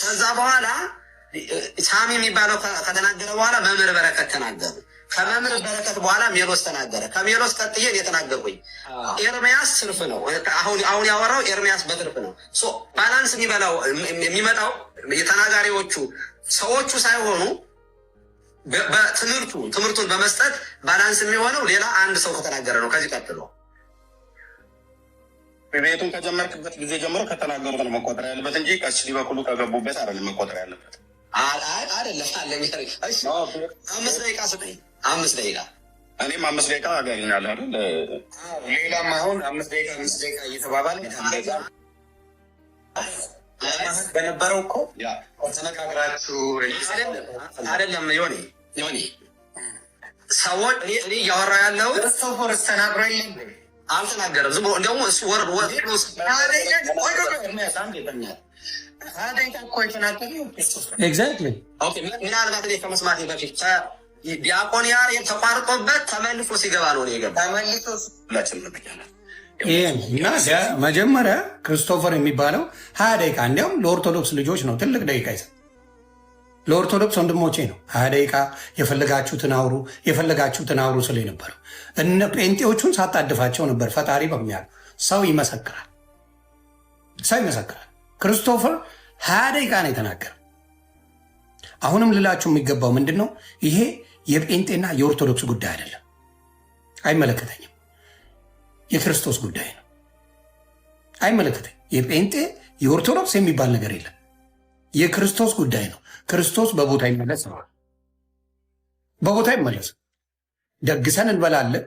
ከዛ በኋላ ሳሚ የሚባለው ከተናገረ በኋላ መምህር በረከት ተናገሩ። ከመምህር በረከት በኋላ ሜሎስ ተናገረ። ከሜሎስ ቀጥዬ የተናገርኩኝ ኤርሚያስ ትርፍ ነው። አሁን ያወራው ኤርሚያስ በትርፍ ነው። ባላንስ የሚመጣው የተናጋሪዎቹ ሰዎቹ ሳይሆኑ ትምህርቱን በመስጠት ባላንስ የሚሆነው ሌላ አንድ ሰው ከተናገረ ነው። ከዚህ ቀጥሎ ቤቱን ከጀመርክበት ጊዜ ጀምሮ ከተናገሩት ነው መቆጠር ያለበት እንጂ ቀስ ሊበኩሉ ከገቡበት አይደለም መቆጠር ያለበት። አይደለም 5 ደቂቃ ስጠኝ። 5 ደቂቃ እኔም 5 ደቂቃ አገኛለሁ አይደል? ሌላም አሁን 5 ደቂቃ እየተባባለ በነበረው እኮ ተነጋግራችሁ አይደለም? ዮኒ ሰዎች እኔ እያወራ ያለው ፎርስ ተናግሮ አልተናገረም። ዝም ብሎ እንደውም እሱ ምናልባት እኔ ከመስማቴ በፊት ዲያቆን ያሬድ ተቋርጦበት ተመልሶ ሲገባ ነው የገባ። እና መጀመሪያ ክርስቶፈር የሚባለው 20 ደቂቃ እንዲያውም ለኦርቶዶክስ ልጆች ነው ትልቅ ደቂቃ ይሰጥ። ለኦርቶዶክስ ወንድሞቼ ነው 20 ደቂቃ የፈለጋችሁትን አውሩ ስለ ነበረው። እነ ጴንጤዎቹን ሳጣድፋቸው ነበር። ፈጣሪ በሚያል ሰው ይመሰክራል። ክርስቶፈር 20 ደቂቃ ነው የተናገረው። አሁንም ልላችሁ የሚገባው ምንድን ነው? ይሄ የጴንጤና የኦርቶዶክስ ጉዳይ አይደለም፣ አይመለከተኝም። የክርስቶስ ጉዳይ ነው፣ አይመለከተኝም። የጴንጤ የኦርቶዶክስ የሚባል ነገር የለም፣ የክርስቶስ ጉዳይ ነው። ክርስቶስ በቦታ ይመለስ ነው፣ በቦታ ይመለስ። ደግሰን እንበላለን፣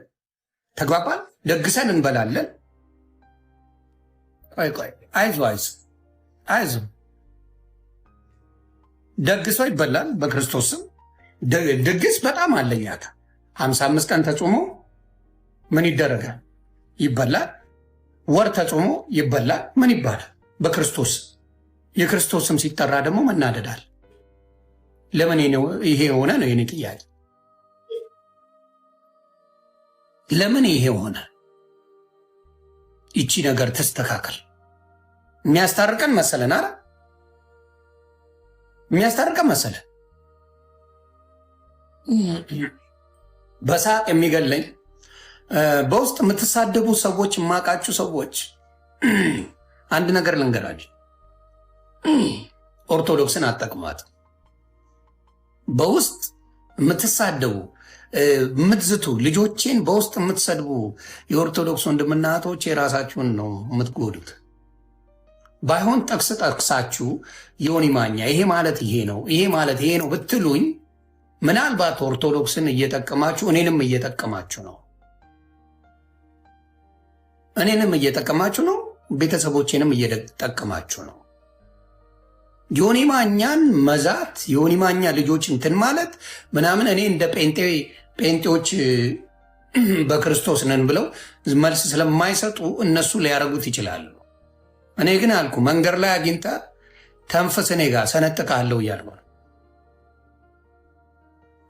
ተግባባል። ደግሰን እንበላለን። ቆይ አይዞ ደግሶ ይበላል። በክርስቶስ ስም ድግስ በጣም አለኛታ 55 ቀን ተጾሞ ምን ይደረጋል? ይበላል። ወር ተጾሞ ይበላል። ምን ይባላል? በክርስቶስ የክርስቶስ ስም ሲጠራ ደግሞ መናደዳል። ለምን ይሄ ሆነ ነው የኔ ጥያቄ። ለምን ይሄ ሆነ? ይቺ ነገር ተስተካከል። የሚያስታርቀን መሰለን አረ የሚያስታርቀን መሰለን። በሳቅ የሚገለኝ በውስጥ የምትሳደቡ ሰዎች፣ የማውቃችሁ ሰዎች አንድ ነገር ልንገራችሁ። ኦርቶዶክስን አጠቅሟት። በውስጥ የምትሳደቡ የምትዝቱ ልጆቼን በውስጥ የምትሰድቡ የኦርቶዶክስ ወንድምና እህቶች የራሳችሁን ነው የምትጎዱት። ባይሆን ጠቅሳችሁ ዮኒ ማኛ ይሄ ማለት ይሄ ነው፣ ይሄ ማለት ይሄ ነው ብትሉኝ ምናልባት ኦርቶዶክስን እየጠቀማችሁ እኔንም እየጠቀማችሁ ነው። እኔንም እየጠቀማችሁ ነው፣ ቤተሰቦቼንም እየጠቀማችሁ ነው። ዮኒ ማኛን መዛት፣ ዮኒ ማኛ ልጆች እንትን ማለት ምናምን እኔ እንደ ጴንጤዎች በክርስቶስ ነን ብለው መልስ ስለማይሰጡ እነሱ ሊያደርጉት ይችላሉ። እኔ ግን አልኩ መንገድ ላይ አግኝታ ተንፈስ እኔ ጋር ሰነጥቃለሁ እያልኩ ነው።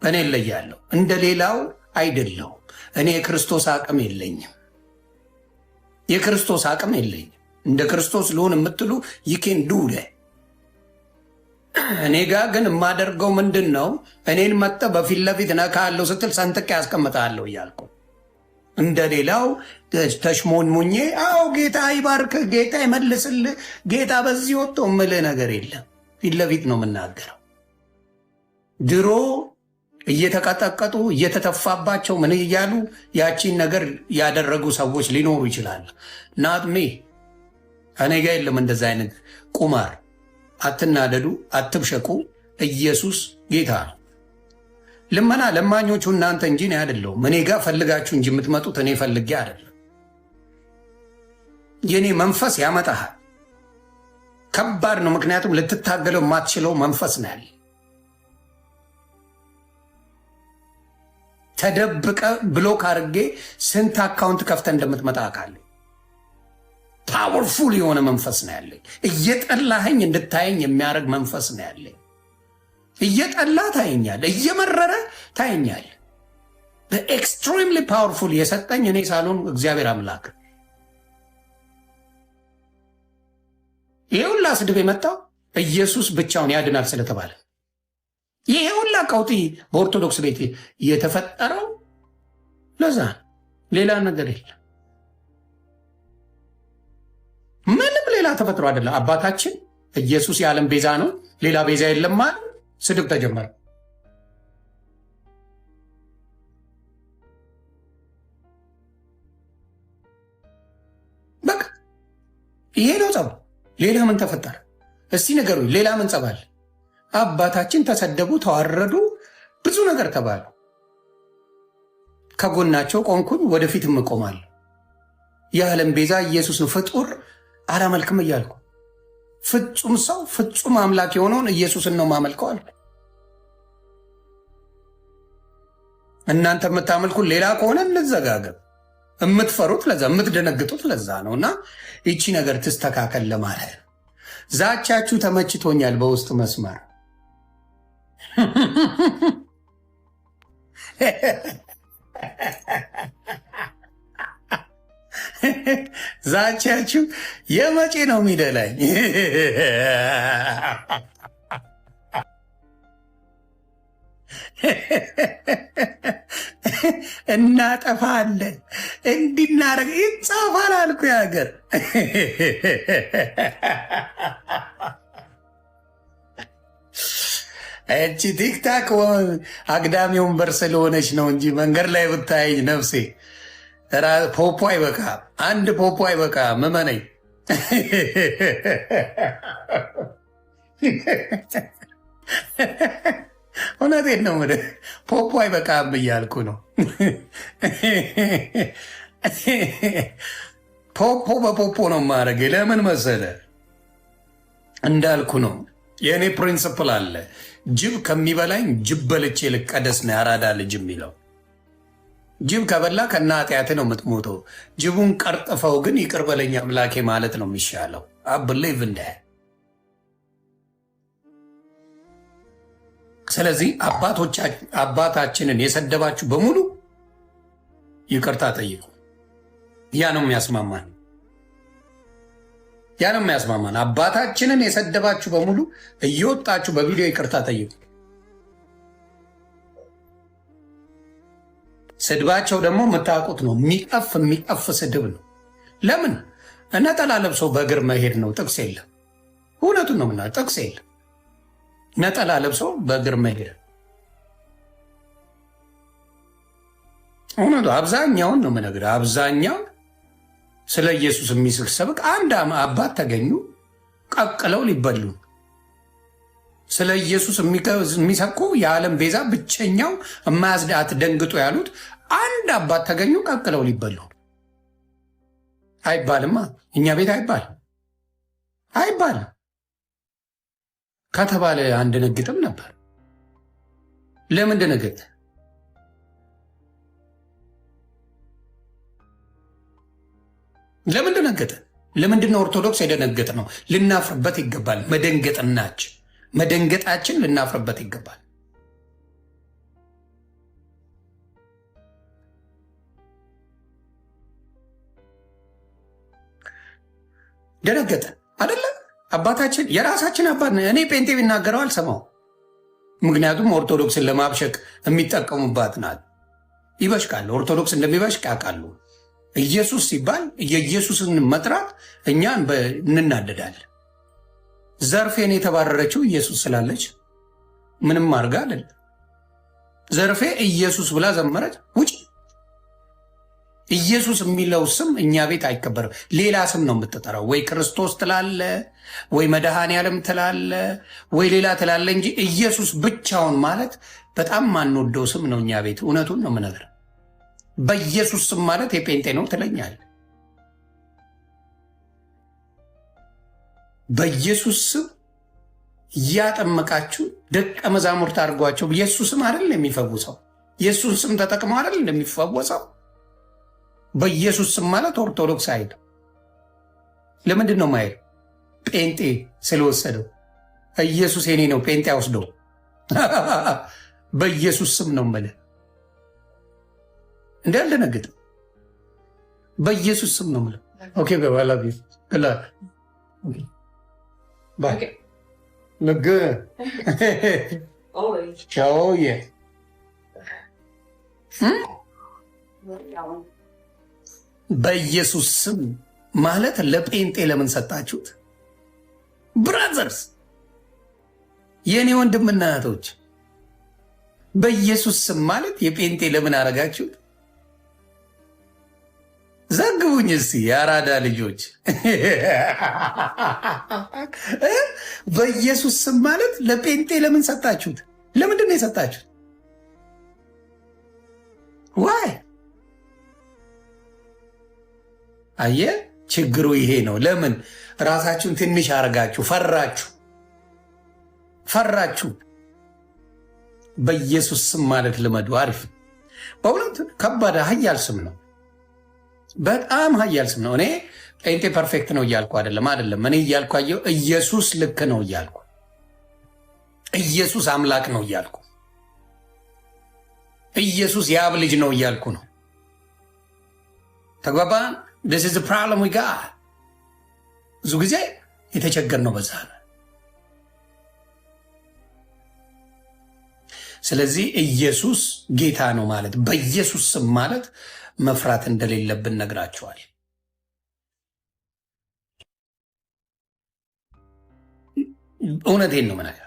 እኔ እለያለሁ፣ እንደ ሌላው አይደለሁም። እኔ የክርስቶስ አቅም የለኝም፣ የክርስቶስ አቅም የለኝም። እንደ ክርስቶስ ልሆን የምትሉ ይኬን ዱለ እኔ ጋር ግን የማደርገው ምንድን ነው? እኔን መጠ በፊት ለፊት ነካለሁ ስትል ሰንጥቄ ያስቀምጣለሁ እያልኩ እንደ ሌላው ተሽሞንሙኜ አዎ ጌታ ይባርክ፣ ጌታ ይመልስል፣ ጌታ በዚህ ወጥቶ እምልህ ነገር የለም። ፊት ለፊት ነው የምናገረው። ድሮ እየተቀጠቀጡ እየተተፋባቸው ምን እያሉ ያቺን ነገር ያደረጉ ሰዎች ሊኖሩ ይችላሉ። ናጥሜ እኔ ጋ የለም እንደዚ አይነት ቁማር። አትናደዱ፣ አትብሸቁ። ኢየሱስ ጌታ ነው። ልመና ለማኞቹ እናንተ እንጂ እኔ አይደለሁም። እኔ ጋር ፈልጋችሁ እንጂ የምትመጡት እኔ ፈልጌ አይደለም። የእኔ መንፈስ ያመጣሃል። ከባድ ነው፣ ምክንያቱም ልትታገለው የማትችለው መንፈስ ነው ያለ። ተደብቀ ብሎክ አድርጌ ስንት አካውንት ከፍተ እንደምትመጣ አውቃለሁ። ፓወርፉል የሆነ መንፈስ ነው ያለኝ። እየጠላኸኝ እንድታየኝ የሚያደርግ መንፈስ ነው ያለኝ። እየጠላ ታየኛል፣ እየመረረ ታየኛል። በኤክስትሪምሊ ፓወርፉል የሰጠኝ እኔ ሳልሆን እግዚአብሔር አምላክ። ይሄ ሁላ ስድብ የመጣው ኢየሱስ ብቻውን ያድናል ስለተባለ፣ ይሄ ሁላ ቀውጢ በኦርቶዶክስ ቤት የተፈጠረው ለዛ ሌላ ነገር የለም። ምንም ሌላ ተፈጥሮ አይደለም። አባታችን ኢየሱስ የዓለም ቤዛ ነው፣ ሌላ ቤዛ የለም ማለት ስድብ ተጀመረ። በቃ ይሄ ነው ጸቡ። ሌላ ምን ተፈጠረ? እስቲ ነገሩ። ሌላ ምን ጸባል? አባታችን ተሰደቡ፣ ተዋረዱ፣ ብዙ ነገር ተባሉ። ከጎናቸው ቆንኩኝ፣ ወደፊትም እቆማለሁ። የዓለም ቤዛ ኢየሱስ ነው። ፍጡር አላመልክም እያልኩ ፍጹም ሰው ፍጹም አምላክ የሆነውን ኢየሱስን ነው ማመልከው አልኩ። እናንተ የምታመልኩት ሌላ ከሆነ እንዘጋገብ። የምትፈሩት ለዛ፣ የምትደነግጡት ለዛ ነው። እና ይቺ ነገር ትስተካከል ለማለት ነው። ዛቻችሁ ተመችቶኛል። በውስጥ መስመር ዛቻችሁ የመቼ ነው የሚደላኝ? እናጠፋለን እንዲናረግ ይጻፋል አልኩ ያገር። እቺ ቲክታክ አግዳሚ ወንበር ስለሆነች ነው እንጂ መንገድ ላይ ብታየኝ ነፍሴ ፖፖ አይበቃም። አንድ ፖፖ አይበቃም። እመነኝ። እውነቴን ነው። ፖፖ አይበቃም እያልኩ ነው። ፖፖ በፖፖ ነው ማድረግ። ለምን መሰለ? እንዳልኩ ነው። የእኔ ፕሪንስፕል አለ። ጅብ ከሚበላኝ ጅብ በልቼ ልቀደስ ነው ያራዳ ልጅ የሚለው። ጅብ ከበላ ከና ኃጢአት ነው የምትሞተው። ጅቡን ቀርጥፈው ግን ይቅር በለኝ አምላኬ ማለት ነው የሚሻለው። አብሌቭ እንደ ስለዚህ አባታችንን የሰደባችሁ በሙሉ ይቅርታ ጠይቁ። ያ ነው የሚያስማማን፣ ያ ነው የሚያስማማን። አባታችንን የሰደባችሁ በሙሉ እየወጣችሁ በቪዲዮ ይቅርታ ጠይቁ። ስድባቸው ደግሞ የምታውቁት ነው። የሚቀፍ ስድብ ነው። ለምን ነጠላ ለብሰው በእግር መሄድ ነው? ጥቅስ የለም። እውነቱን ነው ምና ጥቅስ የለም። ነጠላ ለብሰው በእግር መሄድ እውነቱ። አብዛኛውን ነው የምነግርህ። አብዛኛው ስለ ኢየሱስ የሚስቅ ሰብክ አንድ አባት ተገኙ ቀቅለው ሊበሉ። ስለ ኢየሱስ የሚሰብኩ የዓለም ቤዛ ብቸኛው የማያስዳት ደንግጦ ያሉት አንድ አባት ተገኙ ቀቅለው ሊበሉ። አይባልማ። እኛ ቤት አይባልም። ከተባለ አንደነግጥም ነበር። ለምን ደነገጥ? ለምን ደነገጠ? ለምንድነው ኦርቶዶክስ የደነገጥ ነው? ልናፍርበት ይገባል። መደንገጣችን ልናፍርበት ይገባል። ደነገጠ አደለ? አባታችን የራሳችን አባት። እኔ ጴንጤ ቢናገረው አልሰማው። ምክንያቱም ኦርቶዶክስን ለማብሸቅ የሚጠቀሙባት ናት። ይበሽቃል። ኦርቶዶክስ እንደሚበሽቅ ያውቃሉ። ኢየሱስ ሲባል የኢየሱስን መጥራት እኛን እንናደዳለን። ዘርፌን የተባረረችው ኢየሱስ ስላለች ምንም አድርጋ አይደል። ዘርፌ ኢየሱስ ብላ ዘመረች። ውጭ ኢየሱስ የሚለው ስም እኛ ቤት አይከበርም። ሌላ ስም ነው የምትጠራው። ወይ ክርስቶስ ትላለ፣ ወይ መድኃኔ ዓለም ትላለ፣ ወይ ሌላ ትላለ እንጂ ኢየሱስ ብቻውን ማለት በጣም ማንወደው ስም ነው እኛ ቤት። እውነቱን ነው የምነግርህ። በኢየሱስ ስም ማለት የጴንጤ ነው ትለኛል። በኢየሱስ ስም እያጠመቃችሁ ደቀ መዛሙርት አድርጓቸው። የሱስ ስም አይደል የሚፈውሰው? የሱን ስም ተጠቅመው አይደል እንደሚፈወሰው? በኢየሱስ ስም ማለት ኦርቶዶክስ አይደል? ለምንድን ነው ማይል? ጴንጤ ስለወሰደው። ኢየሱስ የኔ ነው ጴንጤ አይወስደው። በኢየሱስ ስም ነው የምልህ። እንዳልደነግጥ በኢየሱስ ስም ነው የምልህ። ኦኬ በኋላ ልግ ሻውየ በኢየሱስ ስም ማለት ለጴንጤ ለምን ሰጣችሁት? ብራዘርስ፣ የእኔ ወንድምና እህቶች በኢየሱስ ስም ማለት የጴንጤ ለምን አረጋችሁት? ዘግቡኝ እስቲ የአራዳ ልጆች። በኢየሱስ ስም ማለት ለጴንጤ ለምን ሰጣችሁት? ለምንድን ነው የሰጣችሁት? ዋይ አየ፣ ችግሩ ይሄ ነው። ለምን ራሳችሁን ትንሽ አርጋችሁ ፈራችሁ? በኢየሱስ ስም ማለት ልመዱ። አሪፍ። በእውነት ከባድ ኃያል ስም ነው። በጣም ኃያል ስም ነው። እኔ ጴንጤ ፐርፌክት ነው እያልኩ አይደለም። እኔ እያልኩ አየሁ ኢየሱስ ልክ ነው እያልኩ፣ ኢየሱስ አምላክ ነው እያልኩ፣ ኢየሱስ የአብ ልጅ ነው እያልኩ ነው። ተግባባን? this is the problem we got። ብዙ ጊዜ የተቸገርነው በዛ ነው። ስለዚህ ኢየሱስ ጌታ ነው ማለት በኢየሱስ ስም ማለት መፍራት እንደሌለብን ነግራቸዋል። እውነቴን ነው ምናያ፣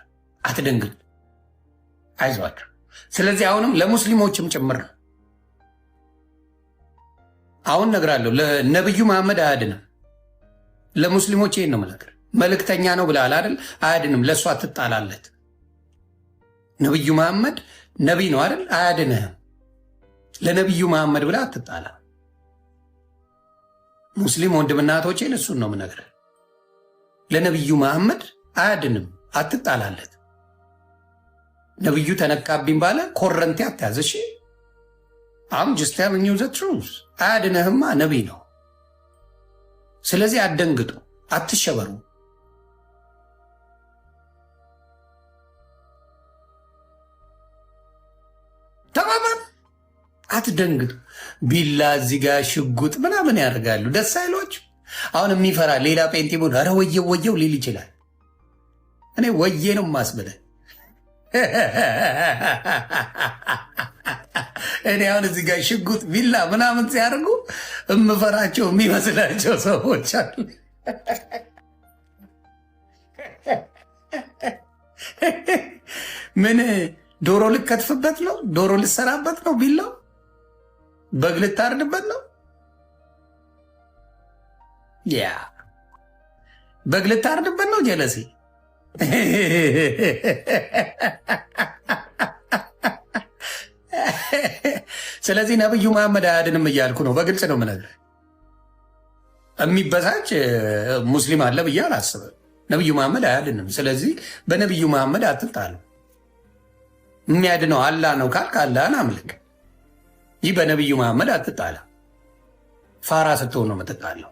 አትደንግጡ፣ አይዟችሁ። ስለዚህ አሁንም ለሙስሊሞችም ጭምር ነው አሁን ነግራለሁ። ለነብዩ መሐመድ አያድንም። ለሙስሊሞች ይሄን ነው የምነግርህ። መልእክተኛ ነው ብለሃል አይደል? አያድንም። ለእሱ አትጣላለት። ነብዩ መሐመድ ነቢይ ነው አይደል? አያድንህም። ለነቢዩ መሐመድ ብለህ አትጣላ። ሙስሊም ወንድምና እህቶቼን እሱን ነው የምነግርህ። ለነቢዩ መሐመድ አያድንም፣ አትጣላለት። ነቢዩ ተነካብኝ ባለ ኮረንቴ አትያዝ። እሺ አም ጀስት ቴሊንግ ዩ ዘ ትሩዝ። አያድንህማ፣ ነቢይ ነው። ስለዚህ አትደንግጡ፣ አትሸበሩ። ተባባል፣ አትደንግጡ። ቢላ እዚህ ጋር ሽጉጥ ምናምን ያደርጋሉ። ደስ አይሎች። አሁን የሚፈራ ሌላ ጴንጤ ሆን ኧረ ወየው ወየው ሊል ይችላል። እኔ ወዬ ነው ማስብለህ። እኔ አሁን እዚህ ጋር ሽጉጥ ቢላ ምናምን ሲያደርጉ እምፈራቸው የሚመስላቸው ሰዎች አሉ። ምን ዶሮ ልከትፍበት ነው? ዶሮ ልሰራበት ነው? ቢላው በግ ልታርድበት ነው? ያ በግ ልታርድበት ነው? ጀለሴ ስለዚህ ነብዩ መሐመድ አያድንም እያልኩ ነው። በግልጽ ነው የምነግርህ። የሚበሳጭ ሙስሊም አለ ብዬ አላስብም። ነቢዩ መሐመድ አያድንም። ስለዚህ በነቢዩ መሐመድ አትጣሉ። የሚያድነው አላህ ነው ካልክ አላህን አምልክ። ይህ በነቢዩ መሐመድ አትጣላ። ፋራ ስትሆን ነው የምትጣለው።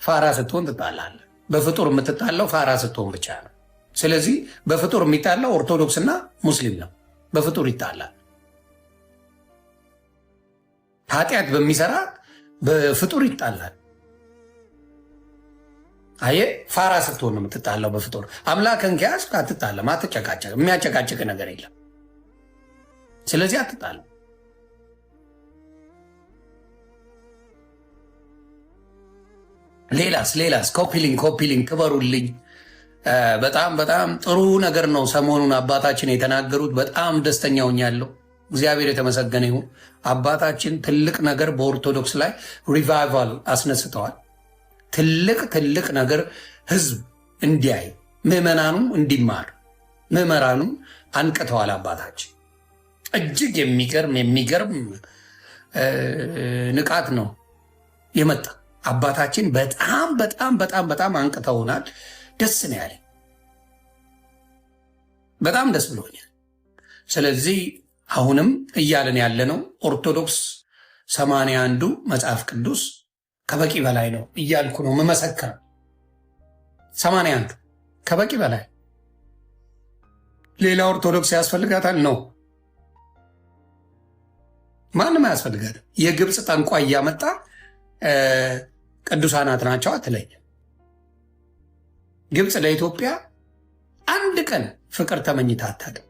ፋራ ስትሆን ትጣላለህ። በፍጡር የምትጣለው ፋራ ስትሆን ብቻ ነው። ስለዚህ በፍጡር የሚጣላው ኦርቶዶክስና ሙስሊም ነው። በፍጡር ይጣላል። ኃጢአት በሚሰራ በፍጡር ይጣላል። አየ ፋራ ስትሆን ነው የምትጣላው በፍጡር። አምላክን ከያዝክ አትጣለም፣ አትጨቃጨቅ። የሚያጨቃጭቅ ነገር የለም። ስለዚህ አትጣለም። ሌላስ ኮፒሊንግ ክበሩልኝ። በጣም በጣም ጥሩ ነገር ነው ሰሞኑን አባታችን የተናገሩት። በጣም ደስተኛ ሆኛለሁ። እግዚአብሔር የተመሰገነ ይሁን። አባታችን ትልቅ ነገር በኦርቶዶክስ ላይ ሪቫይቫል አስነስተዋል። ትልቅ ነገር ህዝብ እንዲያይ፣ ምዕመናኑ እንዲማር፣ ምዕመናኑ አንቅተዋል። አባታችን እጅግ የሚገርም ንቃት ነው የመጣ። አባታችን በጣም አንቅተውናል። ደስ ነው ያለኝ። በጣም ደስ ብሎኛል። ስለዚህ አሁንም እያለን ያለነው ኦርቶዶክስ 81ዱ መጽሐፍ ቅዱስ ከበቂ በላይ ነው እያልኩ ነው መመሰከር። 81ዱ ከበቂ በላይ። ሌላ ኦርቶዶክስ ያስፈልጋታል ነው? ማንም አያስፈልጋትም። የግብፅ ጠንቋይ እያመጣ ቅዱሳናት ናቸው አትለኝ። ግብፅ ለኢትዮጵያ አንድ ቀን ፍቅር ተመኝታ አታውቅም።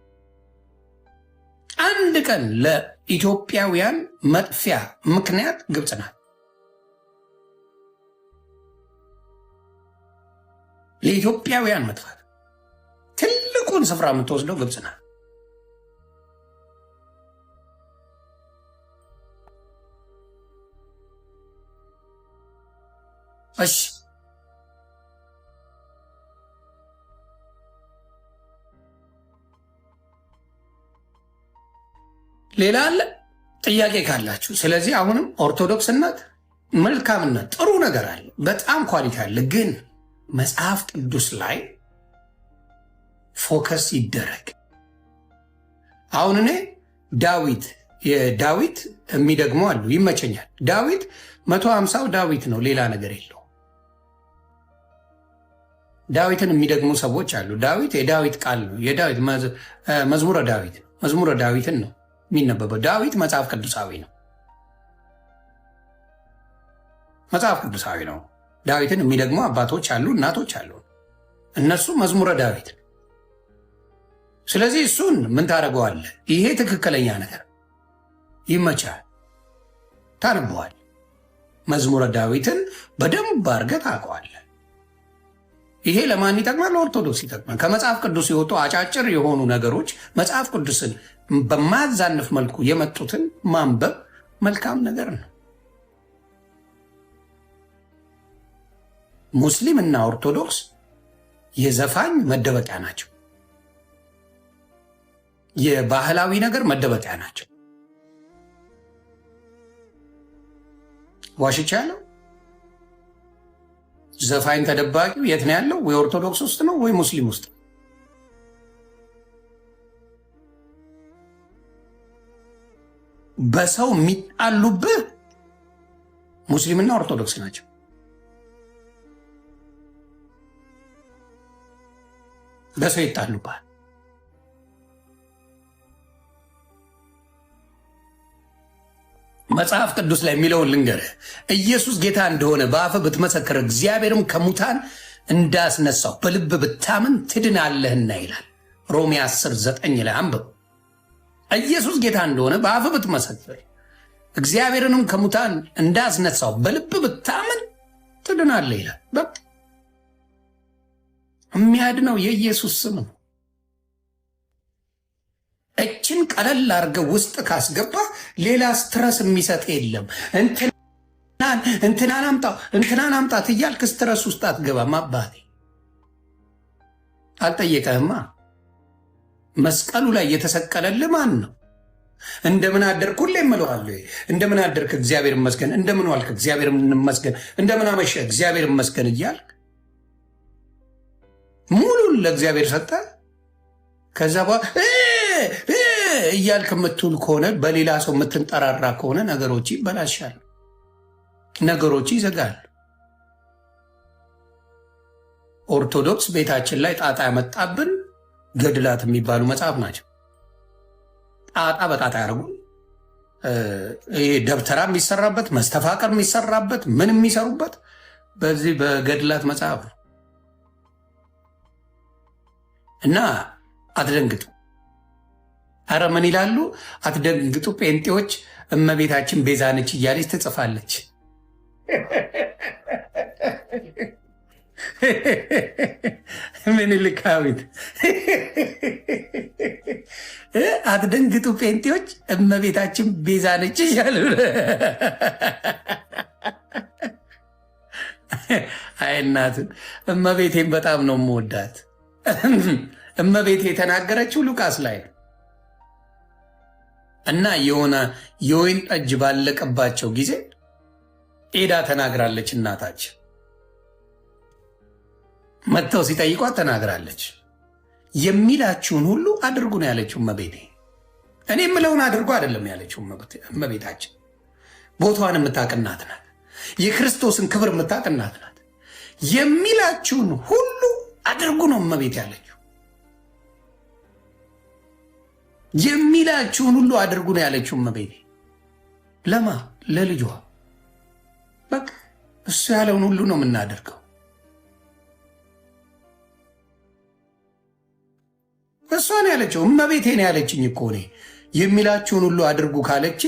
አንድ ቀን ለኢትዮጵያውያን መጥፊያ ምክንያት ግብፅ ናት። ለኢትዮጵያውያን መጥፋት ትልቁን ስፍራ የምትወስደው ግብፅ ናት። እሺ ሌላ አለ ጥያቄ ካላችሁ። ስለዚህ አሁንም ኦርቶዶክስነት መልካምነት ጥሩ ነገር አለ፣ በጣም ኳሊቲ አለ። ግን መጽሐፍ ቅዱስ ላይ ፎከስ ይደረግ። አሁን እኔ ዳዊት የሚደግሙ አሉ፣ ይመቸኛል። ዳዊት 150ው ዳዊት ነው፣ ሌላ ነገር የለው። ዳዊትን የሚደግሙ ሰዎች አሉ። ዳዊት የዳዊት ቃል ነው፣ የዳዊት መዝሙረ ዳዊት ነው። መዝሙረ ዳዊትን ነው የሚነበበው። ዳዊት መጽሐፍ ቅዱሳዊ ነው፣ መጽሐፍ ቅዱሳዊ ነው። ዳዊትን የሚደግሙ አባቶች አሉ፣ እናቶች አሉ። እነሱ መዝሙረ ዳዊት። ስለዚህ እሱን ምን ታደርገዋለህ? ይሄ ትክክለኛ ነገር ይመቻል፣ ታነበዋል። መዝሙረ ዳዊትን በደንብ አድርገህ ታውቀዋለህ። ይሄ ለማን ይጠቅማል? ለኦርቶዶክስ ይጠቅማል። ከመጽሐፍ ቅዱስ የወጡ አጫጭር የሆኑ ነገሮች መጽሐፍ ቅዱስን በማያዛንፍ መልኩ የመጡትን ማንበብ መልካም ነገር ነው። ሙስሊም እና ኦርቶዶክስ የዘፋኝ መደበቂያ ናቸው። የባህላዊ ነገር መደበቂያ ናቸው። ዋሽቻለሁ? ዘፋኝ ተደባቂው የት ነው ያለው? ወይ ኦርቶዶክስ ውስጥ ነው ወይ ሙስሊም ውስጥ። በሰው የሚጣሉብህ ሙስሊምና ኦርቶዶክስ ናቸው። በሰው ይጣሉብሃል። መጽሐፍ ቅዱስ ላይ የሚለውን ልንገርህ። ኢየሱስ ጌታ እንደሆነ በአፍህ ብትመሰክር እግዚአብሔርም ከሙታን እንዳስነሳው በልብ ብታምን ትድናለህና ይላል። ሮሜ 10:9 ላይ አንብብ። ኢየሱስ ጌታ እንደሆነ በአፍህ ብትመሰክር እግዚአብሔርንም ከሙታን እንዳስነሳው በልብ ብታምን ትድናለህ ይላል። በቃ የሚያድነው የኢየሱስ ስም ነው። እችን ቀለል አድርገህ ውስጥ ካስገባ ሌላ ስትረስ የሚሰጥ የለም። እንትናን አምጣት እያልክ ስትረስ ውስጥ አትገባም። አባቴ አልጠየቀህማ። መስቀሉ ላይ የተሰቀለልህ ማን ነው? እንደምን አደርክ ሁሌ እምለዋለሁ። እንደምን አደርክ እግዚአብሔር ይመስገን፣ እንደምን ዋልክ እግዚአብሔር ይመስገን፣ እንደምን አመሸ እግዚአብሔር ይመስገን እያልክ ሙሉን ለእግዚአብሔር ሰጠ። ከዛ በኋላ እያልክ የምትውል ከሆነ በሌላ ሰው የምትንጠራራ ከሆነ ነገሮች ይበላሻል፣ ነገሮች ይዘጋል። ኦርቶዶክስ ቤታችን ላይ ጣጣ ያመጣብን ገድላት የሚባሉ መጽሐፍ ናቸው። ጣጣ በጣጣ ያደርጉ ይሄ ደብተራ የሚሰራበት መስተፋቀር የሚሰራበት ምን የሚሰሩበት በዚህ በገድላት መጽሐፍ እና አትደንግጡ። አረ ምን ይላሉ? አትደንግጡ ጴንጤዎች እመቤታችን ቤዛነች እያለች ትጽፋለች። ምን ልካዊት አትደንግጡ ጴንጤዎች እመቤታችን ቤዛነች እያሉ። አይ እናትን እመቤቴን በጣም ነው የምወዳት። እመቤቴ የተናገረችው ሉቃስ ላይ ነው እና የሆነ የወይን ጠጅ ባለቀባቸው ጊዜ ሄዳ ተናግራለች። እናታችን መጥተው ሲጠይቋት ተናግራለች። የሚላችሁን ሁሉ አድርጉ ነው ያለችው እመቤቴ። እኔ የምለውን አድርጉ አይደለም ያለችው እመቤታችን። ቦታዋን የምታውቅ እናት ናት። የክርስቶስን ክብር የምታውቅ እናት ናት። የሚላችሁን ሁሉ አድርጉ ነው እመቤት ያለችው። የሚላችሁን ሁሉ አድርጉ ነው ያለችው እመቤቴ። ለማ ለልጇ በቃ እሱ ያለውን ሁሉ ነው የምናደርገው። እሷ ነው ያለችው። እመቤቴ ነው ያለችኝ እኮ እኔ የሚላችሁን ሁሉ አድርጉ ካለች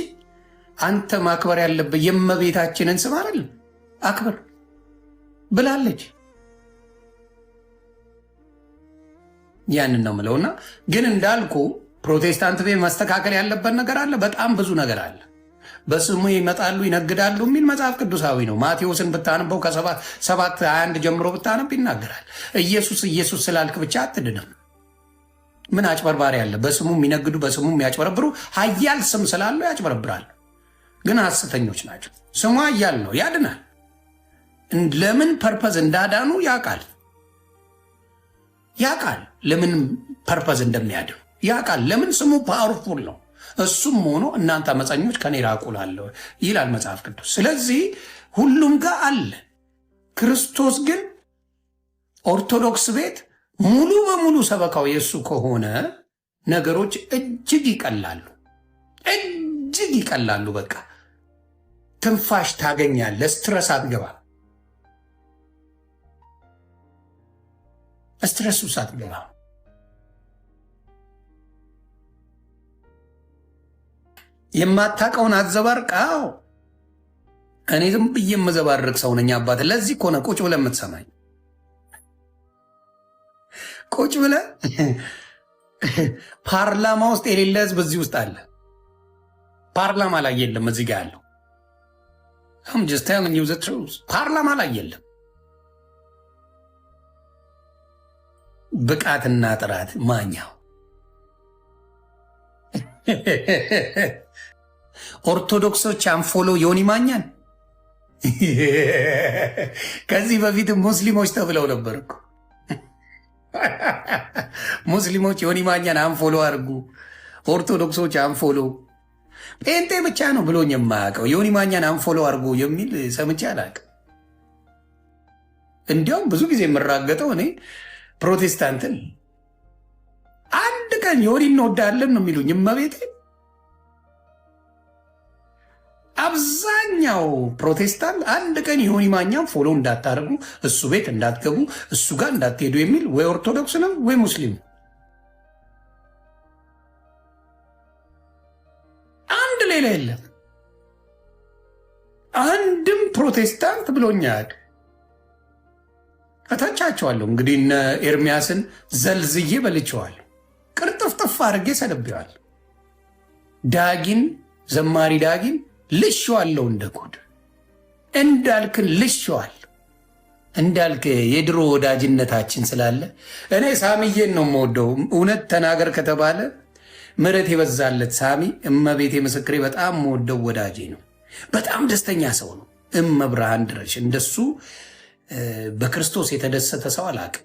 አንተ ማክበር ያለብህ የእመቤታችንን ስም አይደል? አክብር ብላለች። ያንን ነው ምለውና ግን እንዳልኩ ፕሮቴስታንት ቤት መስተካከል ያለበት ነገር አለ። በጣም ብዙ ነገር አለ። በስሙ ይመጣሉ ይነግዳሉ የሚል መጽሐፍ ቅዱሳዊ ነው። ማቴዎስን ብታነበው ከ7:21 ጀምሮ ብታነብ ይናገራል። ኢየሱስ ኢየሱስ ስላልክ ብቻ አትድንም። ምን አጭበርባሪ አለ? በስሙ የሚነግዱ በስሙ የሚያጭበረብሩ ኃያል ስም ስላለው ያጭበረብራሉ፣ ግን ሐሰተኞች ናቸው። ስሙ ኃያል ነው፣ ያድናል። ለምን ፐርፐዝ እንዳዳኑ ያውቃል። ለምን ፐርፐዝ እንደሚያድኑ ያውቃል። ለምን ስሙ ፓወርፉል ነው። እሱም ሆኖ እናንተ አመፀኞች ከኔ ራቁ እላለሁ ይላል መጽሐፍ ቅዱስ። ስለዚህ ሁሉም ጋር አለ። ክርስቶስ ግን ኦርቶዶክስ ቤት ሙሉ በሙሉ ሰበካው የእሱ ከሆነ ነገሮች እጅግ ይቀላሉ። በቃ ትንፋሽ ታገኛለህ። ስትረስ አትገባ። ስትረስ ውስጥ አትገባ። የማታውቀውን አትዘባርቃው። እኔ ዝም ብዬ የምዘባርቅ ሰው ነኝ አባት። ለዚህ እኮ ነው ቁጭ ብለህ የምትሰማኝ። ቁጭ ብለህ ፓርላማ ውስጥ የሌለ ህዝብ እዚህ ውስጥ አለ። ፓርላማ ላይ የለም። እዚህ ጋር ያለው ፓርላማ ላይ የለም። ብቃትና ጥራት ማኛው ኦርቶዶክሶች አንፎሎ ዮኒ ማኛን ከዚህ በፊት ሙስሊሞች ተብለው ነበር እኮ። ሙስሊሞች ዮኒ ማኛን አንፎሎ አድርጉ፣ ኦርቶዶክሶች አንፎሎ። ጴንጤ ብቻ ነው ብሎኝ የማያውቀው ዮኒ ማኛን አንፎሎ አድርጉ የሚል ሰምቼ አላውቅም። እንዲያውም ብዙ ጊዜ የምራገጠው እኔ ፕሮቴስታንትን አንድ ቀን ዮኒ እንወዳለን ነው የሚሉኝ። እመቤቴ አብዛኛው ፕሮቴስታንት አንድ ቀን ዮኒ ማኛን ፎሎ እንዳታደርጉ፣ እሱ ቤት እንዳትገቡ፣ እሱ ጋር እንዳትሄዱ የሚል ወይ ኦርቶዶክስ ነው ወይ ሙስሊም። አንድ ሌላ የለም። አንድም ፕሮቴስታንት ብሎኛል። እተቻቸዋለሁ እንግዲህ እነ ኤርሚያስን ዘልዝዬ በልቼዋለሁ። ቅርጥፍጥፍ አድርጌ ሰደቤዋል። ዳጊን ዘማሪ ዳጊን ልሼዋለሁ። እንደ ጉድ እንዳልክን ልሼዋለሁ። እንዳልክ የድሮ ወዳጅነታችን ስላለ እኔ ሳምዬን ነው የምወደው። እውነት ተናገር ከተባለ ምሕረት የበዛለት ሳሚ እመቤቴ ምስክሬ በጣም መወደው ወዳጄ ነው። በጣም ደስተኛ ሰው ነው። እመብርሃን ድረሽ እንደሱ በክርስቶስ የተደሰተ ሰው አላቅም።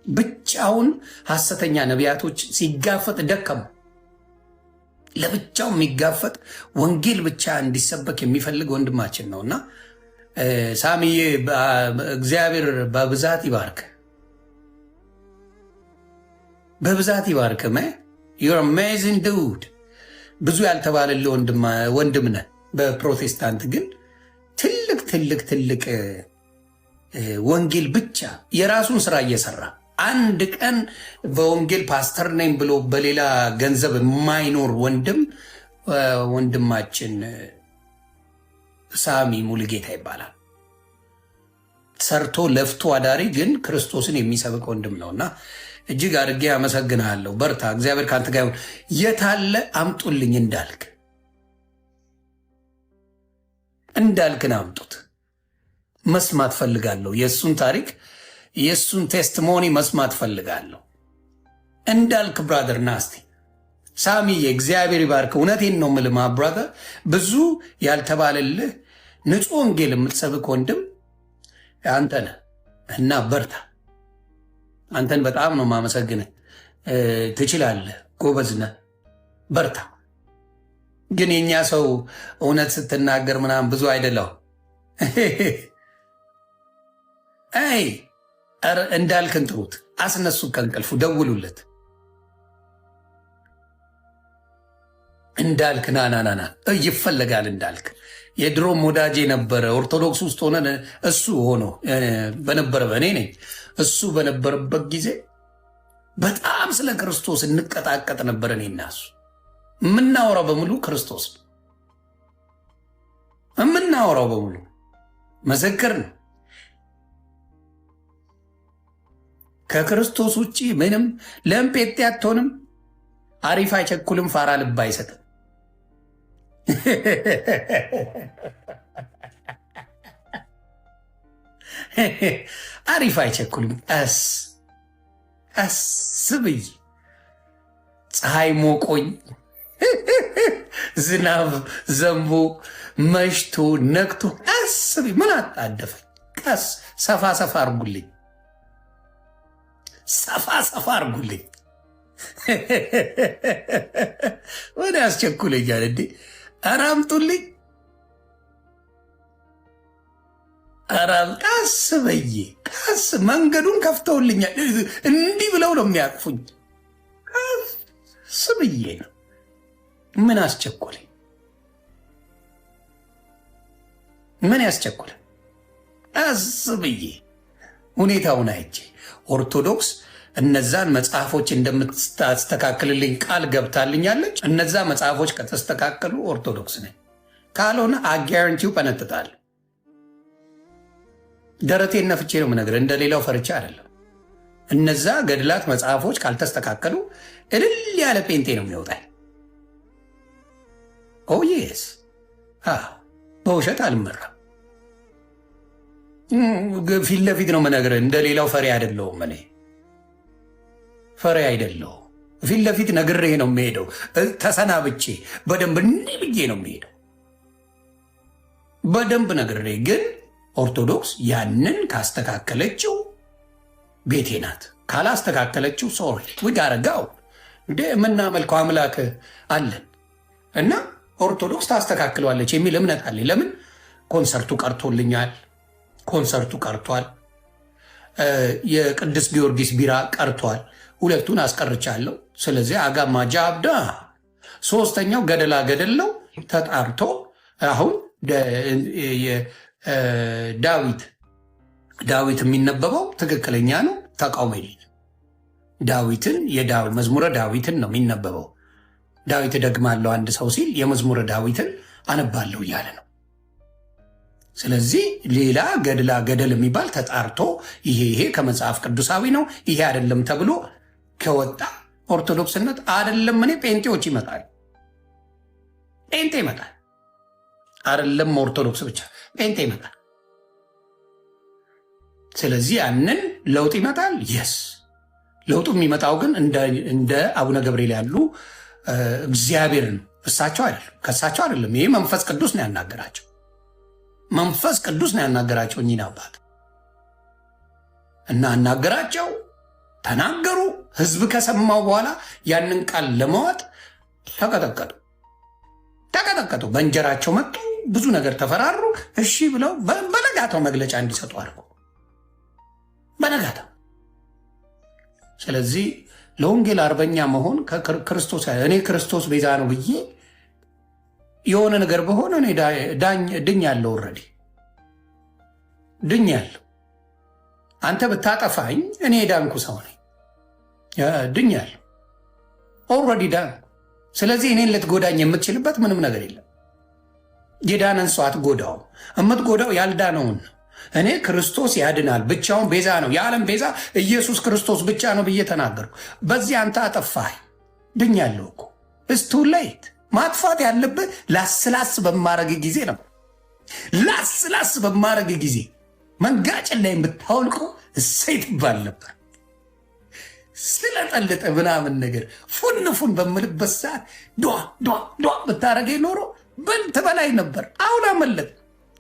ብቻውን ሐሰተኛ ነቢያቶች ሲጋፈጥ ደከሙ። ለብቻው የሚጋፈጥ ወንጌል ብቻ እንዲሰበክ የሚፈልግ ወንድማችን ነው እና ሳሚዬ እግዚአብሔር በብዛት ይባርክ፣ በብዛት ይባርክ። ዩር አሜዚንግ ዱድ። ብዙ ያልተባለልህ ወንድም ነህ። በፕሮቴስታንት ግን ትልቅ ትልቅ ትልቅ ወንጌል ብቻ የራሱን ስራ እየሰራ አንድ ቀን በወንጌል ፓስተር ነኝ ብሎ በሌላ ገንዘብ የማይኖር ወንድማችን ሳሚ ሙሉጌታ ይባላል። ሰርቶ ለፍቶ አዳሪ ግን ክርስቶስን የሚሰብክ ወንድም ነውና እጅግ አድርጌ አመሰግንሃለሁ። በርታ፣ እግዚአብሔር ከአንተ ጋር ይሁን። የታለ አምጡልኝ እንዳልክን አምጡት። መስማት ፈልጋለሁ። የእሱን ታሪክ የእሱን ቴስቲሞኒ መስማት ፈልጋለሁ። እንዳልክ ብራደር ናስቲ ሳሚዬ እግዚአብሔር ይባርክ። እውነቴን ነው የምልህ ብራደር፣ ብዙ ያልተባለልህ ንጹሕ ወንጌል የምትሰብክ ወንድም አንተ ነህ እና በርታ። አንተን በጣም ነው የማመሰግንህ። ትችላለህ፣ ጎበዝ ነህ፣ በርታ። ግን የእኛ ሰው እውነት ስትናገር ምናምን ብዙ አይደለው። አይ እንዳልክን ጥሩት፣ አስነሱ ከእንቅልፉ፣ ደውሉለት። እንዳልክ ናናናና ይፈለጋል። እንዳልክ የድሮም ወዳጄ ነበረ። ኦርቶዶክስ ውስጥ ሆነ እሱ ሆኖ በነበረ እኔ ነኝ እሱ በነበረበት ጊዜ በጣም ስለ ክርስቶስ እንቀጣቀጥ ነበር። እኔ እና እሱ የምናወራው በሙሉ ክርስቶስ ነው። የምናወራው በሙሉ መዘክር ነው። ከክርስቶስ ውጭ ምንም ለምጴጤ አትሆንም። አሪፍ አይቸኩልም፣ ፋራ ልብ አይሰጥም። አሪፍ አይቸኩልም። ቀስ ብዬ ፀሐይ ሞቆኝ ዝናብ ዘንቦ መሽቶ ነግቶ ቀስ ብዬ ምን አጣደፈኝ። ቀስ ሰፋ ሰፋ አርጉልኝ፣ ሰፋ ሰፋ አርጉልኝ። ወደ ያስቸኩለኛል እንዴ! ኧረ አምጡልኝ። ኧረ ቀስ በዬ ቀስ መንገዱን ከፍተውልኛል። እንዲህ ብለው ነው የሚያቅፉኝ። ቀስ ብዬ ነው። ምን አስቸኮለኝ? ምን ያስቸኮለ? ቀስ ብዬ ሁኔታውን አይቼ ኦርቶዶክስ እነዛን መጽሐፎች እንደምታስተካክልልኝ ቃል ገብታልኛለች። እነዛ መጽሐፎች ከተስተካከሉ ኦርቶዶክስ ነኝ፣ ካልሆነ አጋረንቲው ቀነጥጣለሁ። ደረቴን ነፍቼ ነው የምነግርህ፣ እንደሌላው ፈርቻ አይደለም። እነዛ ገድላት መጽሐፎች ካልተስተካከሉ እልል ያለ ጴንጤ ነው የሚወጣኝ። ኦ የስ በውሸት አልመራም። ፊት ለፊት ነው የምነግርህ፣ እንደሌላው ፈሪ አይደለሁም። እኔ ፈሪ አይደለሁም። ፊት ለፊት ነግሬህ ነው የሚሄደው። ተሰናብቼ በደንብ እንዲህ ብዬ ነው የሚሄደው። በደንብ ነግሬ። ግን ኦርቶዶክስ ያንን ካስተካከለችው ቤቴ ናት፣ ካላስተካከለችው ሶሪ ዊጋረጋው እንደ የምናመልከው አምላክ አለን እና ኦርቶዶክስ ታስተካክለዋለች የሚል እምነት አለኝ። ለምን ኮንሰርቱ ቀርቶልኛል፣ ኮንሰርቱ ቀርቷል። የቅዱስ ጊዮርጊስ ቢራ ቀርቷል። ሁለቱን አስቀርቻለሁ። ስለዚህ አጋማ ጃብዳ። ሶስተኛው ገደላ ገደል ነው ተጣርቶ አሁን ዳዊት የሚነበበው ትክክለኛ ነው። ተቃውሞ ዳዊትን መዝሙረ ዳዊትን ነው የሚነበበው። ዳዊት ደግማለሁ አንድ ሰው ሲል የመዝሙረ ዳዊትን አነባለሁ እያለ ነው። ስለዚህ ሌላ ገድላ ገደል የሚባል ተጣርቶ ይሄ ከመጽሐፍ ቅዱሳዊ ነው ይሄ አይደለም ተብሎ ከወጣ ኦርቶዶክስነት አይደለም። እኔ ጴንጤዎች ይመጣል፣ ጴንጤ ይመጣል። አይደለም ኦርቶዶክስ ብቻ ጴንጤ ይመጣል። ስለዚህ ያንን ለውጥ ይመጣል። የስ ለውጡ የሚመጣው ግን እንደ አቡነ ገብርኤል ያሉ እግዚአብሔር ነው። እሳቸው አይደለም፣ ከእሳቸው አይደለም። ይሄ መንፈስ ቅዱስ ነው ያናገራቸው። መንፈስ ቅዱስ ነው ያናገራቸው እኚህን አባት እና አናገራቸው፣ ተናገሩ። ህዝብ ከሰማው በኋላ ያንን ቃል ለመዋጥ ተቀጠቀጡ። በእንጀራቸው መጡ፣ ብዙ ነገር ተፈራሩ። እሺ ብለው በነጋታው መግለጫ እንዲሰጡ አድርጎ በነጋታው። ስለዚህ ለወንጌል አርበኛ መሆን ክርስቶስ እኔ ክርስቶስ ቤዛ ነው ብዬ የሆነ ነገር በሆነ እኔ ድኛለሁ፣ ኦልሬዲ ድኛለሁ። አንተ ብታጠፋኝ እኔ የዳንኩ ሰው ነኝ፣ ድኛለሁ፣ ኦልሬዲ ዳንኩ። ስለዚህ እኔን ልትጎዳኝ የምትችልበት ምንም ነገር የለም። የዳነን ሰው አትጎዳው፣ የምትጎዳው ያልዳነውን ነው። እኔ ክርስቶስ ያድናል፣ ብቻውን ቤዛ ነው፣ የዓለም ቤዛ ኢየሱስ ክርስቶስ ብቻ ነው ብዬ ተናገርኩ። በዚህ አንተ አጠፋህ፣ ድኛለሁ እኮ እስቱ ላይት ማጥፋት ያለብህ ላስላስ በማረግ ጊዜ ነው። ላስላስ በማረግ ጊዜ መንጋጭን ላይ የምታወልቀው እሰይ ትባል ነበር። ስለጠልጠ ምናምን ነገር ፉን በምልበት ሰዓት ዷ ብታረገኝ ኖሮ በልት በላይ ነበር። አሁን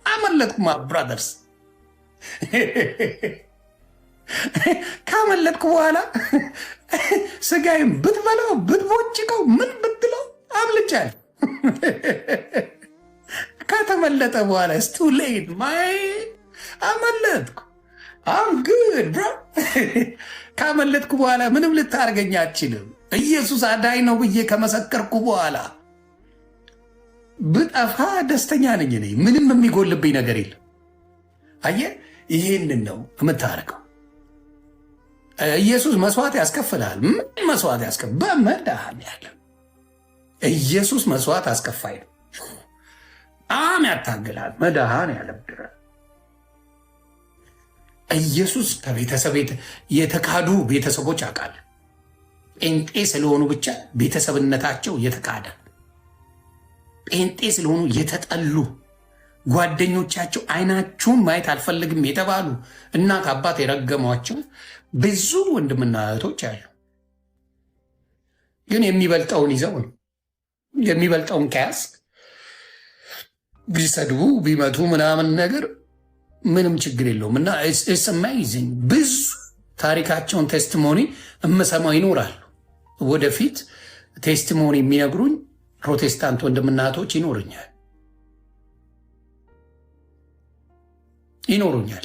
አመለጥኩ ማ ብራደርስ። ካመለጥኩ በኋላ ስጋይም ብትበላው ብትቦጭቀው ምን ብትለው አምልጫል። ከተመለጠ በኋላ ስቱ ሌት ማይ አመለጥኩ። አም ጉድ ብሮ። ካመለጥኩ በኋላ ምንም ልታርገኝ አትችልም። ኢየሱስ አዳኝ ነው ብዬ ከመሰከርኩ በኋላ ብጠፋ ደስተኛ ነኝ። እኔ ምንም የሚጎልብኝ ነገር የለም። አየህ፣ ይሄንን ነው የምታረገው። ኢየሱስ መስዋዕት ያስከፍላል። ምን መስዋዕት ያስከፍል? በመድኃኒዓለም ኢየሱስ መስዋዕት አስከፋይ ነው። በጣም ያታግላል። መድኃኒዓለም ድረስ ኢየሱስ ከቤተሰብ የተካዱ ቤተሰቦች አውቃለሁ። ጴንጤ ስለሆኑ ብቻ ቤተሰብነታቸው የተካደ፣ ጴንጤ ስለሆኑ የተጠሉ፣ ጓደኞቻቸው አይናችሁን ማየት አልፈልግም የተባሉ፣ እናት አባት የረገሟቸው ብዙ ወንድምና እህቶች አሉ። ግን የሚበልጠውን ይዘው ነው። የሚበልጠውን ከያዝ ቢሰድቡ ቢመቱ ምናምን ነገር ምንም ችግር የለውም። እና ስማይዝኝ ብዙ ታሪካቸውን ቴስቲሞኒ እምሰማው ይኖራሉ። ወደፊት ቴስቲሞኒ የሚነግሩኝ ፕሮቴስታንት ወንድምናቶች ይኖሩኛል።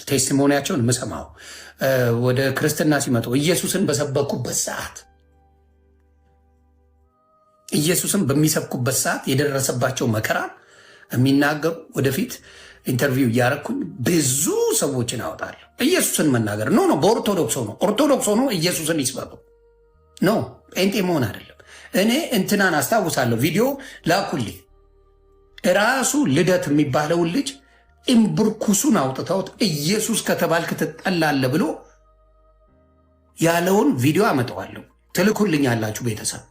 ቴስቲሞኒያቸውን የምሰማው ወደ ክርስትና ሲመጡ ኢየሱስን በሰበኩበት ሰዓት፣ ኢየሱስን በሚሰብኩበት ሰዓት የደረሰባቸው መከራ የሚናገሩ ወደፊት ኢንተርቪው እያረኩኝ ብዙ ሰዎችን አወጣለሁ። ኢየሱስን መናገር ኖ በኦርቶዶክስ ሆኖ ኦርቶዶክስ ሆኖ ኢየሱስን ይስበኩ ኖ ጴንጤ መሆን አይደለም። እኔ እንትናን አስታውሳለሁ፣ ቪዲዮ ላኩልኝ። ራሱ ልደት የሚባለውን ልጅ እምብርኩሱን አውጥተውት ኢየሱስ ከተባልክ ትጠላለህ ብሎ ያለውን ቪዲዮ አመጣዋለሁ። ትልኩልኛላችሁ፣ ቤተሰብ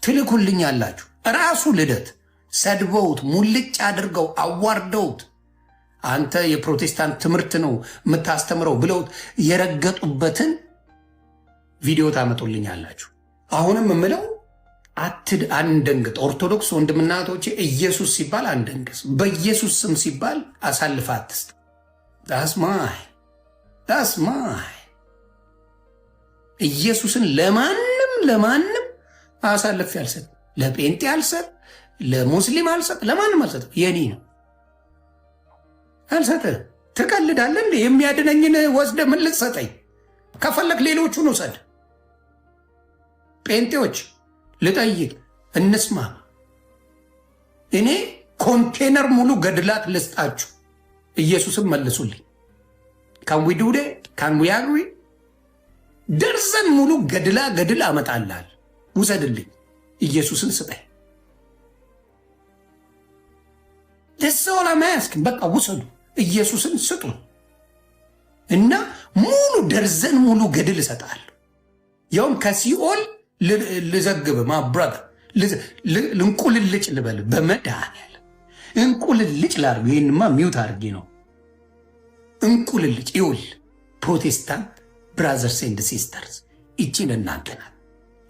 ትልኩልኛላችሁ። ራሱ ልደት ሰድበውት ሙልጭ አድርገው አዋርደውት አንተ የፕሮቴስታንት ትምህርት ነው የምታስተምረው ብለውት የረገጡበትን ቪዲዮ ታመጡልኛላችሁ። አሁንም የምለው አንደንግጥ። ኦርቶዶክስ ወንድምናቶቼ ኢየሱስ ሲባል አንደንግስ። በኢየሱስ ስም ሲባል አሳልፈ አትስጥ። ዳስማይ ኢየሱስን ለማንም አሳልፌ አልሰጥ። ለጴንጤ አልሰጥ፣ ለሙስሊም አልሰጥ፣ ለማንም አልሰጥ። የኔ ነው አልሰጥ። ትቀልዳለህ እንዴ? የሚያድነኝን ወስደ ምን ልትሰጠኝ? ከፈለግ ሌሎቹን ውሰድ። ጴንጤዎች ልጠይቅ፣ እንስማ። እኔ ኮንቴነር ሙሉ ገድላት ልስጣችሁ፣ ኢየሱስን መልሱልኝ። ካንዊዱዴ ካንዊያግዊ ደርዘን ሙሉ ገድል አመጣልሃል፣ ውሰድልኝ። ኢየሱስን ስጠኝ። ደሰው ለማያስክ በቃ ውሰዱ፣ ኢየሱስን ስጡ እና ሙሉ ደርዘን ሙሉ ገድል እሰጣለሁ። ያውም ከሲኦል ልዘግብ ማብራት እንቁልልጭ ልበል። በመድኃኒዓለም እንቁልልጭ ላድርግ። ይህንማ ሚውት አድርጌ ነው። እንቁልልጭ ይውል። ፕሮቴስታንት ብራዘርስ ኤንድ ሲስተርስ፣ ይቺን እናንተ ናት።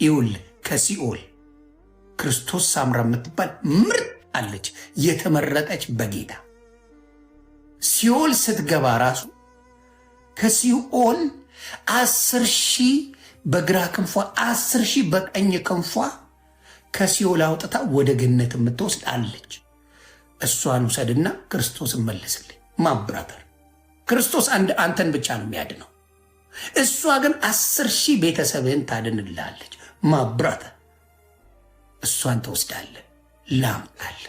ይውል ከሲኦል ክርስቶስ ሳምራ የምትባል ምርጥ አለች፣ የተመረጠች በጌታ ሲኦል ስትገባ ራሱ ከሲኦል 10,000 በግራ ክንፏ 10,000 በቀኝ ክንፏ ከሲኦል አውጥታ ወደ ገነት የምትወስድ አለች። እሷን ውሰድና ክርስቶስን መልስልኝ። ማብራተር ክርስቶስ አንተን ብቻ ነው የሚያድነው። እሷ ግን 10,000 ቤተሰብህን ታድንልሃለች። ማብራተር እሷን ተወስዳለህ። ላምጣለ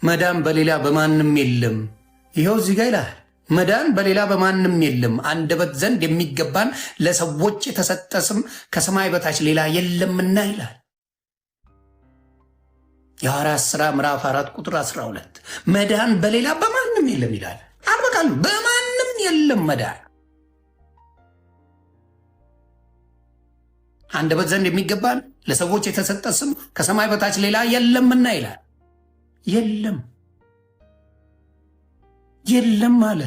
መዳን በሌላ በማንም የለም። ይኸው እዚህ ጋር ይላል መዳን በሌላ በማንም የለም፣ አንደበት ዘንድ የሚገባን ለሰዎች የተሰጠ ስም ከሰማይ በታች ሌላ የለምና ይላል። የሐዋርያት ሥራ ምዕራፍ 4 ቁጥር 12 መዳን በሌላ በማንም የለም ይላል። አበቃሉ። በማንም የለም መዳን። አንደበት ዘንድ የሚገባን ለሰዎች የተሰጠ ስም ከሰማይ በታች ሌላ የለምና ይላል። የለም የለም አለ።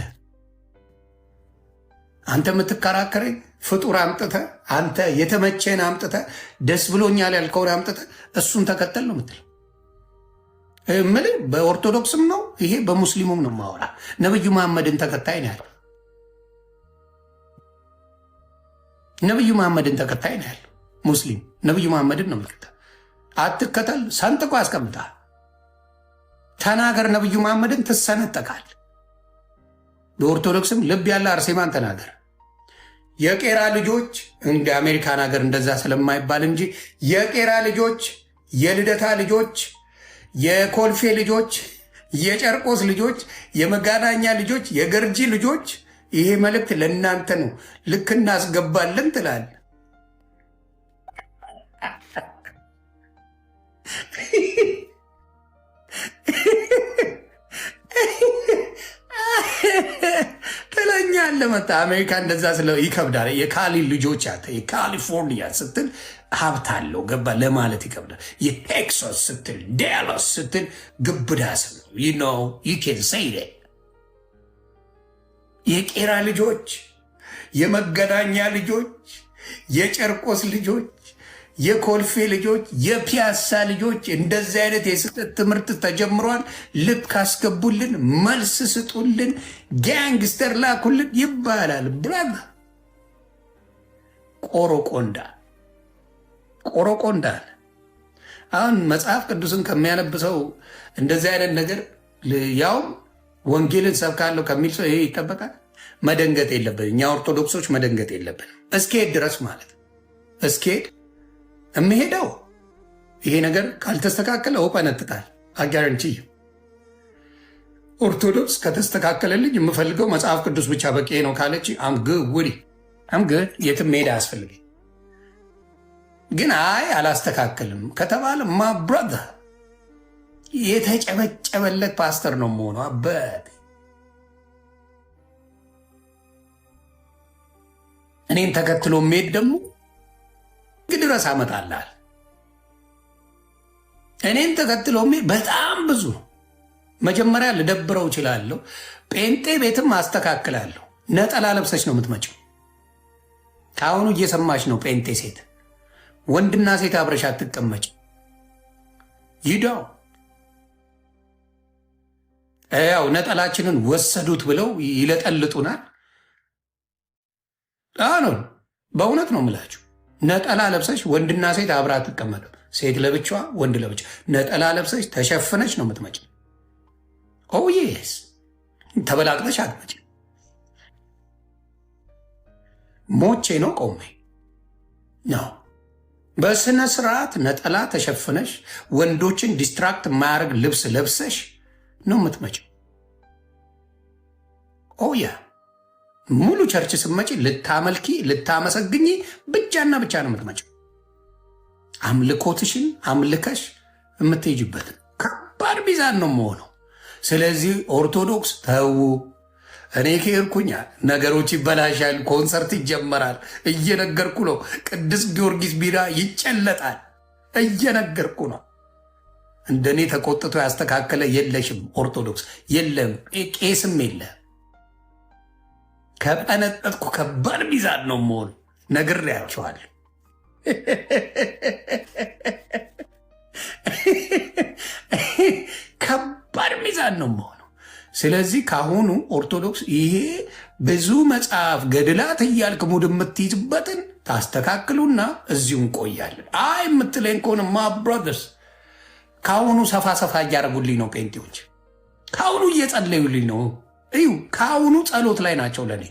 አንተ የምትከራከረኝ ፍጡር አምጥተ አንተ የተመቸን አምጥተ ደስ ብሎኛል ያልከውን አምጥተ እሱን ተከተል ነው የምትለው። እምልህ በኦርቶዶክስም ነው ይሄ በሙስሊሙም ነው ማወራ። ነብዩ መሐመድን ተከታይ ነው ያለው። ነብዩ መሐመድን ተከታይ ነው ያለው ሙስሊም። ነብዩ መሐመድን ነው ምልክታ። አትከተል፣ ሰንጥቆ ያስቀምጣል። ተናገር ነብዩ መሐመድን ትሰነጠቃል። በኦርቶዶክስም ልብ ያለ አርሴማን ተናገር። የቄራ ልጆች እንደ አሜሪካን ሀገር እንደዛ ስለማይባል እንጂ የቄራ ልጆች፣ የልደታ ልጆች፣ የኮልፌ ልጆች፣ የጨርቆስ ልጆች፣ የመጋናኛ ልጆች፣ የገርጂ ልጆች ይሄ መልእክት ለእናንተ ነው። ልክ እናስገባለን ትላል። ትለኛለህ መጣ አሜሪካ እንደዛ ስለ ይከብዳል። የካሊ ልጆች ያተ የካሊፎርኒያ ስትል ሀብት አለው ገባ ለማለት ይከብዳል። የቴክሳስ ስትል ዳላስ ስትል ግብዳስ ነው። ዩኬን ሰይደ የቄራ ልጆች፣ የመገናኛ ልጆች፣ የጨርቆስ ልጆች፣ የኮልፌ ልጆች፣ የፒያሳ ልጆች እንደዚህ አይነት የስህተት ትምህርት ተጀምሯል። ልክ አስገቡልን፣ መልስ ስጡልን፣ ጋንግስተር ላኩልን ይባላል። ብራቭ ቆሮቆንዳ አሁን መጽሐፍ ቅዱስን ከሚያነብሰው እንደዚህ አይነት ነገር ያውም ወንጌልን ሰብካለሁ ከሚል ሰው ይሄ ይጠበቃል። መደንገጥ የለብን እኛ ኦርቶዶክሶች መደንገጥ የለብን። እስኪሄድ ድረስ ማለት እስኪሄድ የምሄደው ይሄ ነገር ካልተስተካከለ እጠነጥቃል። አጋረንቲ ኦርቶዶክስ ከተስተካከለልኝ የምፈልገው መጽሐፍ ቅዱስ ብቻ በቂ ነው ካለች አምግ የትም መሄድ አያስፈልግኝ። ግን አይ አላስተካከልም ከተባለ ማብራዘ የተጨበጨበለት ፓስተር ነው መሆኑ አበት እኔን ተከትሎ የሚሄድ ደግሞ ድረስ አመጣልሃል። እኔን ተከትሎ በጣም ብዙ ነው። መጀመሪያ ልደብረው እችላለሁ። ጴንጤ ቤትም አስተካክላለሁ። ነጠላ ለብሰች ነው የምትመጪው። ከአሁኑ እየሰማች ነው። ጴንጤ ሴት ወንድና ሴት አብረሽ አትቀመጭ። ይዳው ያው ነጠላችንን ወሰዱት ብለው ይለጠልጡናል። አሁን በእውነት ነው የምላችሁ። ነጠላ ለብሰሽ ወንድና ሴት አብራ አትቀመጥም። ሴት ለብቻዋ፣ ወንድ ለብቻ። ነጠላ ለብሰሽ ተሸፍነች ነው የምትመጪ። ኦየስ ተበላቅጠሽ አትመጪ። ሞቼ ነው ቆሜ ነው። በስነ ስርዓት ነጠላ ተሸፍነሽ ወንዶችን ዲስትራክት ማያደርግ ልብስ ለብሰሽ ነው የምትመጪው። ኦያ ሙሉ ቸርች ስትመጪ ልታመልኪ ልታመሰግኝ ብቻና ብቻ ነው የምትመጪው። አምልኮትሽን አምልከሽ የምትሄጅበት ከባድ ሚዛን ነው መሆነው። ስለዚህ ኦርቶዶክስ ተዉ። እኔ ከሄድኩኛ ነገሮች ይበላሻል። ኮንሰርት ይጀመራል። እየነገርኩ ነው። ቅዱስ ጊዮርጊስ ቢራ ይጨለጣል። እየነገርኩ ነው። እንደኔ ተቆጥቶ ያስተካከለ የለሽም። ኦርቶዶክስ የለም፣ ቄስም የለ። ከጠነጠጥኩ ከባድ ሚዛን ነው መሆኑ ነግሬያቸዋለሁ። ነው መሆነው። ስለዚህ ካሁኑ ኦርቶዶክስ ይሄ ብዙ መጽሐፍ ገድላት እያልክ ሙድ የምትይዝበትን ታስተካክሉና እዚሁ እንቆያለን። አይ የምትለኝ ከሆነ ማ ብሮደርስ ካሁኑ ሰፋ ሰፋ እያደረጉልኝ ነው ጴንጤዎች። ካሁኑ እየጸለዩልኝ ነው። እዩ ካሁኑ ጸሎት ላይ ናቸው። ለኔ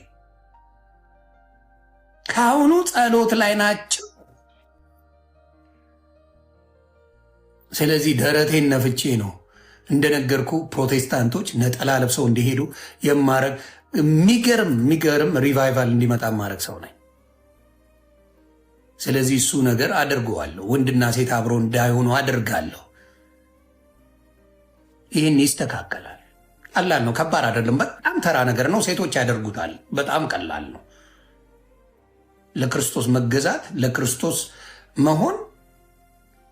ካሁኑ ጸሎት ላይ ናቸው። ስለዚህ ደረቴን ነፍቼ ነው እንደነገርኩ ፕሮቴስታንቶች ነጠላ ለብሰው እንዲሄዱ የማረግ የሚገርም ሪቫይቫል እንዲመጣ ማድረግ ሰው ነኝ። ስለዚህ እሱ ነገር አድርገዋለሁ። ወንድና ሴት አብሮ እንዳይሆኑ አድርጋለሁ። ይህን ይስተካከላል። ቀላል ነው፣ ከባድ አይደለም። በጣም ተራ ነገር ነው። ሴቶች ያደርጉታል። በጣም ቀላል ነው። ለክርስቶስ መገዛት፣ ለክርስቶስ መሆን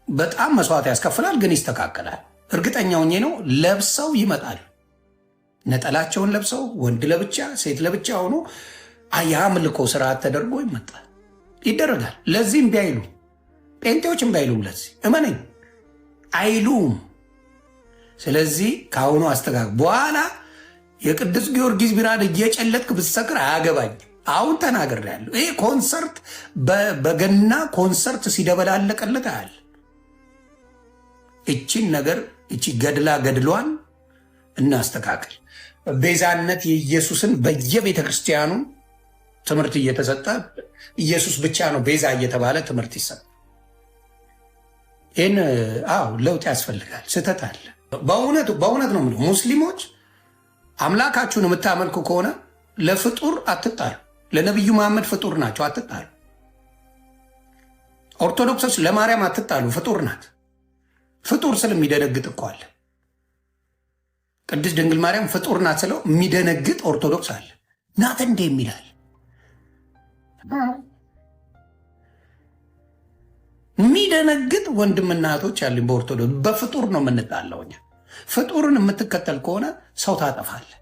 በጣም መስዋዕት ያስከፍላል፣ ግን ይስተካከላል። እርግጠኛ ሆኜ ነው። ለብሰው ይመጣል። ነጠላቸውን ለብሰው ወንድ ለብቻ ሴት ለብቻ ሆኖ የአምልኮ ስርዓት ተደርጎ ይመጣል፣ ይደረጋል። ለዚህ እምቢ አይሉ ጴንጤዎች እምቢ አይሉም። ለዚህ እመነኝ አይሉም። ስለዚህ ከአሁኑ አስተካክ በኋላ የቅዱስ ጊዮርጊስ ቢራን እየጨለጥክ ብትሰክር አያገባኝ። አሁን ተናግሬያለሁ። ይሄ ኮንሰርት በገና ኮንሰርት ሲደበላለቀለት አያል እቺን ነገር እቺ ገድሏን እናስተካከል። ቤዛነት የኢየሱስን በየቤተ ክርስቲያኑ ትምህርት እየተሰጠ ኢየሱስ ብቻ ነው ቤዛ እየተባለ ትምህርት ይሰጥ። ይህን ለውጥ ያስፈልጋል። ስህተት አለ። በእውነት ነው የምልህ። ሙስሊሞች አምላካችሁን የምታመልኩ ከሆነ ለፍጡር አትጣሉ። ለነቢዩ መሐመድ ፍጡር ናቸው፣ አትጣሉ። ኦርቶዶክሶች ለማርያም አትጣሉ፣ ፍጡር ናት። ፍጡር ስል የሚደነግጥ እኮ አለ። ቅድስት ድንግል ማርያም ፍጡር ናት ስለው የሚደነግጥ ኦርቶዶክስ አለ። ናት እንዴ የሚላል የሚደነግጥ ወንድምና እህቶች አሉኝ በኦርቶዶክስ። በፍጡር ነው የምንጣለው እኛ። ፍጡርን የምትከተል ከሆነ ሰው ታጠፋለህ።